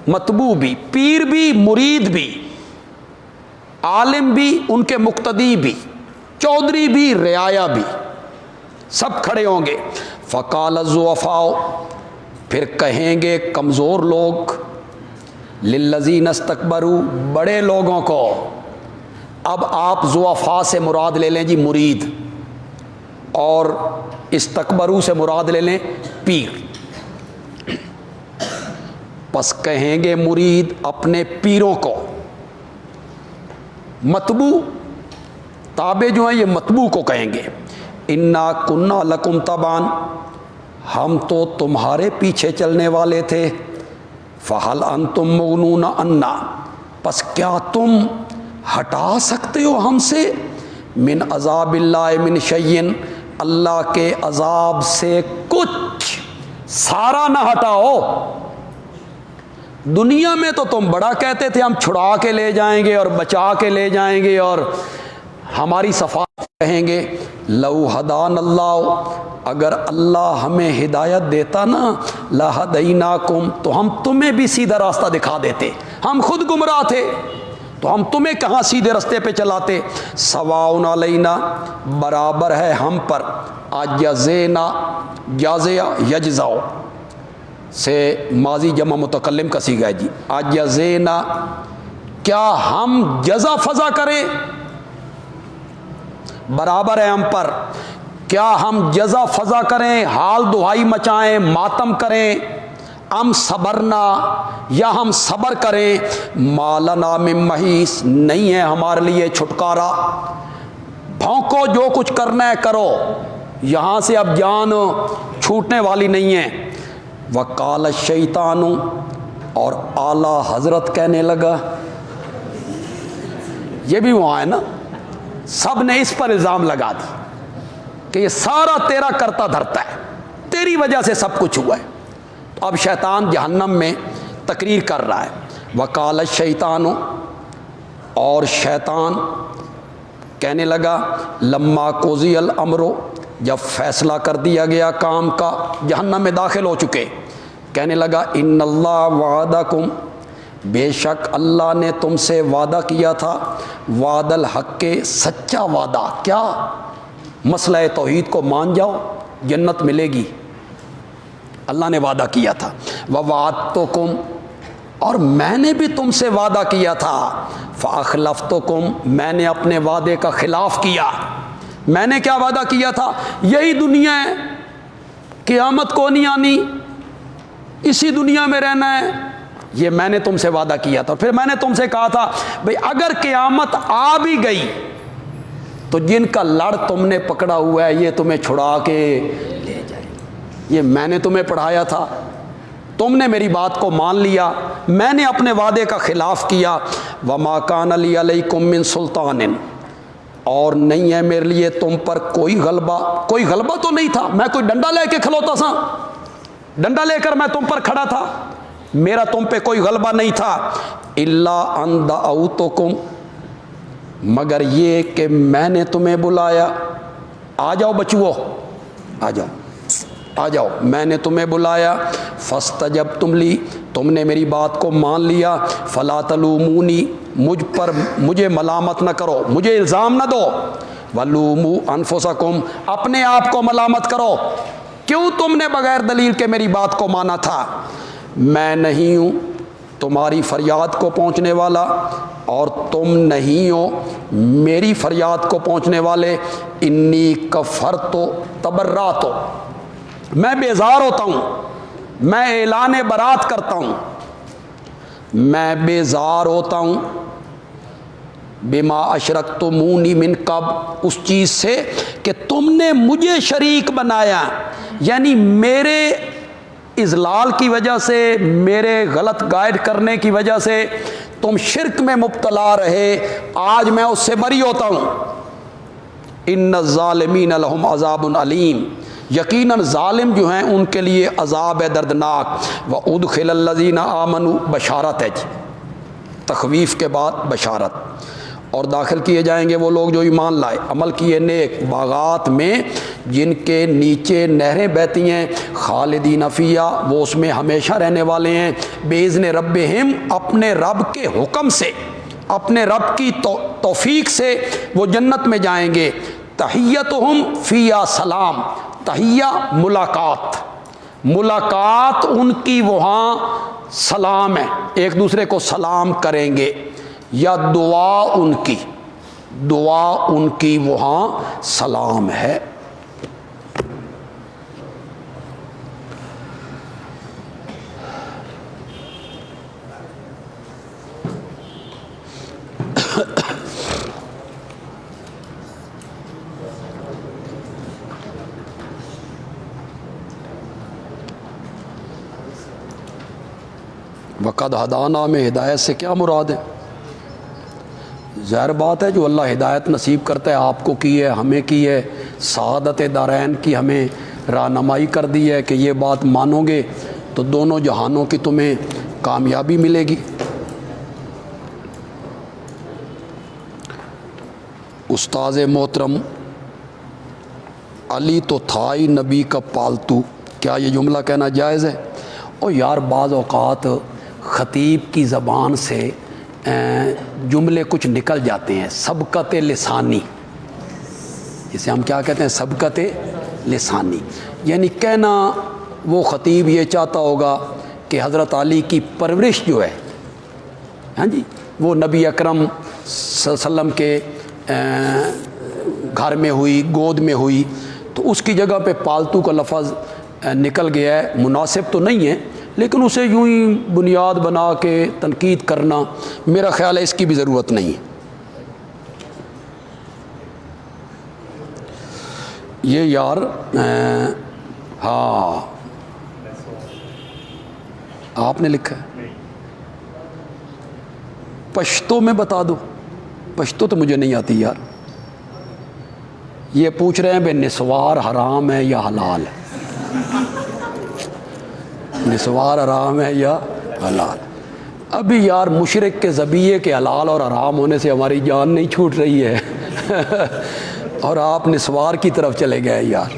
متبوع بھی، پیر بھی مرید بھی، عالم بھی, ان کے مقتدی بھی, چودھری بھی, رعایا بھی, سب کھڑے ہوں گے. فقال الضعفاء, پھر کہیں گے کمزور لوگ, للذین استکبروا, بڑے لوگوں کو. اب آپ ضعفاء سے مراد لے لیں جی مرید, اور استکبروا سے مراد لے لیں پیر. پس کہیں گے مرید اپنے پیروں کو, متبوع تابع جو ہیں یہ متبوع کو کہیں گے, انا کنا لکم تبعا, ہم تو تمہارے پیچھے چلنے والے تھے. فہل انتم مغنون عنا, پس کیا تم ہٹا سکتے ہو ہم سے, من عذاب اللہ من شیئن, اللہ کے عذاب سے کچھ, سارا نہ ہٹاؤ. دنیا میں تو تم بڑا کہتے تھے ہم چھڑا کے لے جائیں گے اور بچا کے لے جائیں گے اور ہماری صفات کہیں گے. لو ہدان اللہ, اگر اللہ ہمیں ہدایت دیتا نا, لہدیناکم, تو ہم تمہیں بھی سیدھا راستہ دکھا دیتے. ہم خود گمراہ تھے تو ہم تمہیں کہاں سیدھے راستے پہ چلاتے. سواء علینا, برابر ہے ہم پر, اجزینا, جازیا یجزاؤ سے ماضی جمع متکلم کا صیغہ ہے جی. اجزینا, کیا ہم جزا فضا کریں, برابر ہے ہم پر, کیا ہم جزا فضا کریں, حال دہائی مچائیں, ماتم کریں. ام صبرنا, یا ہم صبر کریں. ما لنا من محیص, نہیں ہے ہمارے لیے چھٹکارا. بھونکو, جو کچھ کرنا ہے کرو, یہاں سے اب جان چھوٹنے والی نہیں ہے. وقال الشیطان, اور اعلیٰ حضرت کہنے لگا, یہ بھی وہاں ہے نا, سب نے اس پر الزام لگا دی کہ یہ سارا تیرا کرتا دھرتا ہے, تیری وجہ سے سب کچھ ہوا ہے. تو اب شیطان جہنم میں تقریر کر رہا ہے. وقال الشیطان, اور شیطان کہنے لگا, لما قضی الامر, جب فیصلہ کر دیا گیا کام کا, جہنم میں داخل ہو چکے, کہنے لگا ان اللہ وعدکم, بے شک اللہ نے تم سے وعدہ کیا تھا, وعد الحق, کے سچا وعدہ. کیا؟ مسئلہ توحید کو مان جاؤ جنت ملے گی, اللہ نے وعدہ کیا تھا. ووعدتکم, اور میں نے بھی تم سے وعدہ کیا تھا. فاخلفتکم, میں نے اپنے وعدے کا خلاف کیا. میں نے کیا وعدہ کیا تھا, یہی دنیا ہے, قیامت کو نہیں آنی, اسی دنیا میں رہنا ہے, یہ میں نے تم سے وعدہ کیا تھا. پھر میں نے تم سے کہا تھا بھئی اگر قیامت آ بھی گئی تو جن کا لڑ تم نے پکڑا ہوا ہے یہ تمہیں چھڑا کے لے جائے. یہ میں نے تمہیں پڑھایا تھا, تم نے میری بات کو مان لیا, میں نے اپنے وعدے کا خلاف کیا. وما کان لی علیکم من سلطان, اور نہیں ہے میرے لیے تم پر کوئی غلبہ. کوئی غلبہ تو نہیں تھا, میں کوئی ڈنڈا لے کے کھلوتا سا, ڈنڈا لے کر میں تم پر کھڑا تھا, میرا تم پہ کوئی غلبہ نہیں تھا. الا ان دعوتکم, مگر یہ کہ میں نے تمہیں بلایا. آ جاؤ بچو, آ جاؤ, آ جاؤ, میں نے تمہیں بلایا. فاستجبتم لی, تم نے میری بات کو مان لیا. فلا تلومونی, مجھ پر مجھے ملامت نہ کرو, مجھے الزام نہ دو. ولوموا انفسکم, اپنے آپ کو ملامت کرو, کیوں تم نے بغیر دلیل کے میری بات کو مانا تھا. میں نہیں ہوں تمہاری فریاد کو پہنچنے والا, اور تم نہیں ہو میری فریاد کو پہنچنے والے. انی کفرت تبرات, میں بیزار ہوتا ہوں, میں اعلان برات کرتا ہوں, میں بیزار ہوتا ہوں. بما اشرکتمونی من قبل, اس چیز سے کہ تم نے مجھے شریک بنایا, یعنی میرے اضلال کی وجہ سے, میرے غلط گائیڈ کرنے کی وجہ سے تم شرک میں مبتلا رہے, آج میں اس سے بری ہوتا ہوں. ان الظالمین لہم عذاب علیم, یقیناً ظالم جو ہیں ان کے لیے عذاب ہے دردناک. وادخل الذین آمنوا, بشارت ہے جی, تخویف کے بعد بشارت. اور داخل کیے جائیں گے وہ لوگ جو ایمان لائے, عمل کیے نیک, باغات میں جن کے نیچے نہریں بہتی ہیں. خالدین فیہا, وہ اس میں ہمیشہ رہنے والے ہیں. باذن ربہم, اپنے رب کے حکم سے. اپنے رب کی توفیق سے وہ جنت میں جائیں گے. تحیتہم فیہا سلام. تحیہ ملاقات، ملاقات ان کی وہاں سلام ہے، ایک دوسرے کو سلام کریں گے. یا دعا ان کی، دعا ان کی وہاں سلام ہے. وقد ہدانہ میں ہدایت سے کیا مراد ہے؟ ظاہر بات ہے جو اللہ ہدایت نصیب کرتا ہے، آپ کو کی ہے، ہمیں کی ہے، سعادت دارین کی ہمیں رہنمائی کر دی ہے کہ یہ بات مانو گے تو دونوں جہانوں کی تمہیں کامیابی ملے گی. استاذ محترم، علی تو تھا ہی نبی کا پالتو، کیا یہ جملہ کہنا جائز ہے؟ اور یار بعض اوقات خطیب کی زبان سے جملے کچھ نکل جاتے ہیں، سبقت لسانی، جسے ہم کیا کہتے ہیں، سبقت لسانی. یعنی کہنا وہ خطیب یہ چاہتا ہوگا کہ حضرت علی کی پرورش جو ہے، ہاں جی، وہ نبی اکرم صلی اللہ علیہ وسلم کے گھر میں ہوئی، گود میں ہوئی، تو اس کی جگہ پہ پالتو کا لفظ نکل گیا ہے. مناسب تو نہیں ہے، لیکن اسے یوں ہی بنیاد بنا کے تنقید کرنا میرا خیال ہے اس کی بھی ضرورت نہیں ہے. یہ یار ہاں آپ نے لکھا ہے، پشتو میں بتا دو. پشتو تو مجھے نہیں آتی یار. یہ پوچھ رہے ہیں بھائی نسوار حرام ہے یا حلال ہے؟ نسوار حرام ہے یا حلال؟ ابھی یار مشرک کے ذبیحے کے حلال اور حرام ہونے سے ہماری جان نہیں چھوٹ رہی ہے اور آپ نسوار کی طرف چلے گئے یار.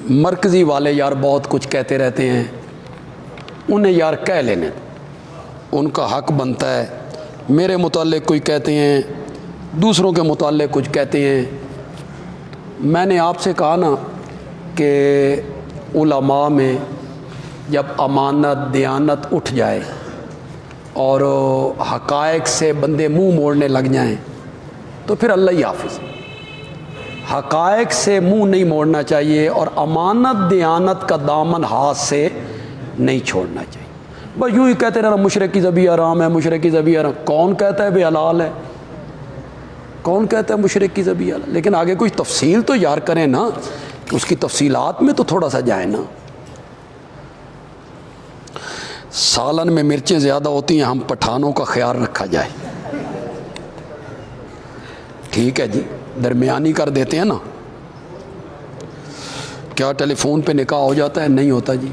مرکزی والے یار بہت کچھ کہتے رہتے ہیں، انہیں یار کہہ لینے، ان کا حق بنتا ہے. میرے متعلق کوئی کہتے ہیں، دوسروں کے متعلق کچھ کہتے ہیں. میں نے آپ سے کہا نا کہ علماء میں جب امانت دیانت اٹھ جائے اور حقائق سے بندے منہ موڑنے لگ جائیں تو پھر اللہ ہی حافظ. حقائق سے منہ نہیں موڑنا چاہیے اور امانت دیانت کا دامن ہاتھ سے نہیں چھوڑنا چاہیے. بس یوں ہی کہتے رہنا مشرک کی ذبیحہ حرام ہے، مشرک کی ذبیحہ حرام. کون کہتا ہے بے حلال ہے؟ کون کہتا ہے مشرک کی ذبیحہ حلال؟ لیکن آگے کچھ تفصیل تو یار کریں نا، اس کی تفصیلات میں تو تھوڑا سا جائیں نا. سالن میں مرچیں زیادہ ہوتی ہیں، ہم پٹھانوں کا خیال رکھا جائے. ٹھیک ہے جی، درمیانی کر دیتے ہیں نا. کیا ٹیلی فون پہ نکاح ہو جاتا ہے؟ نہیں ہوتا جی.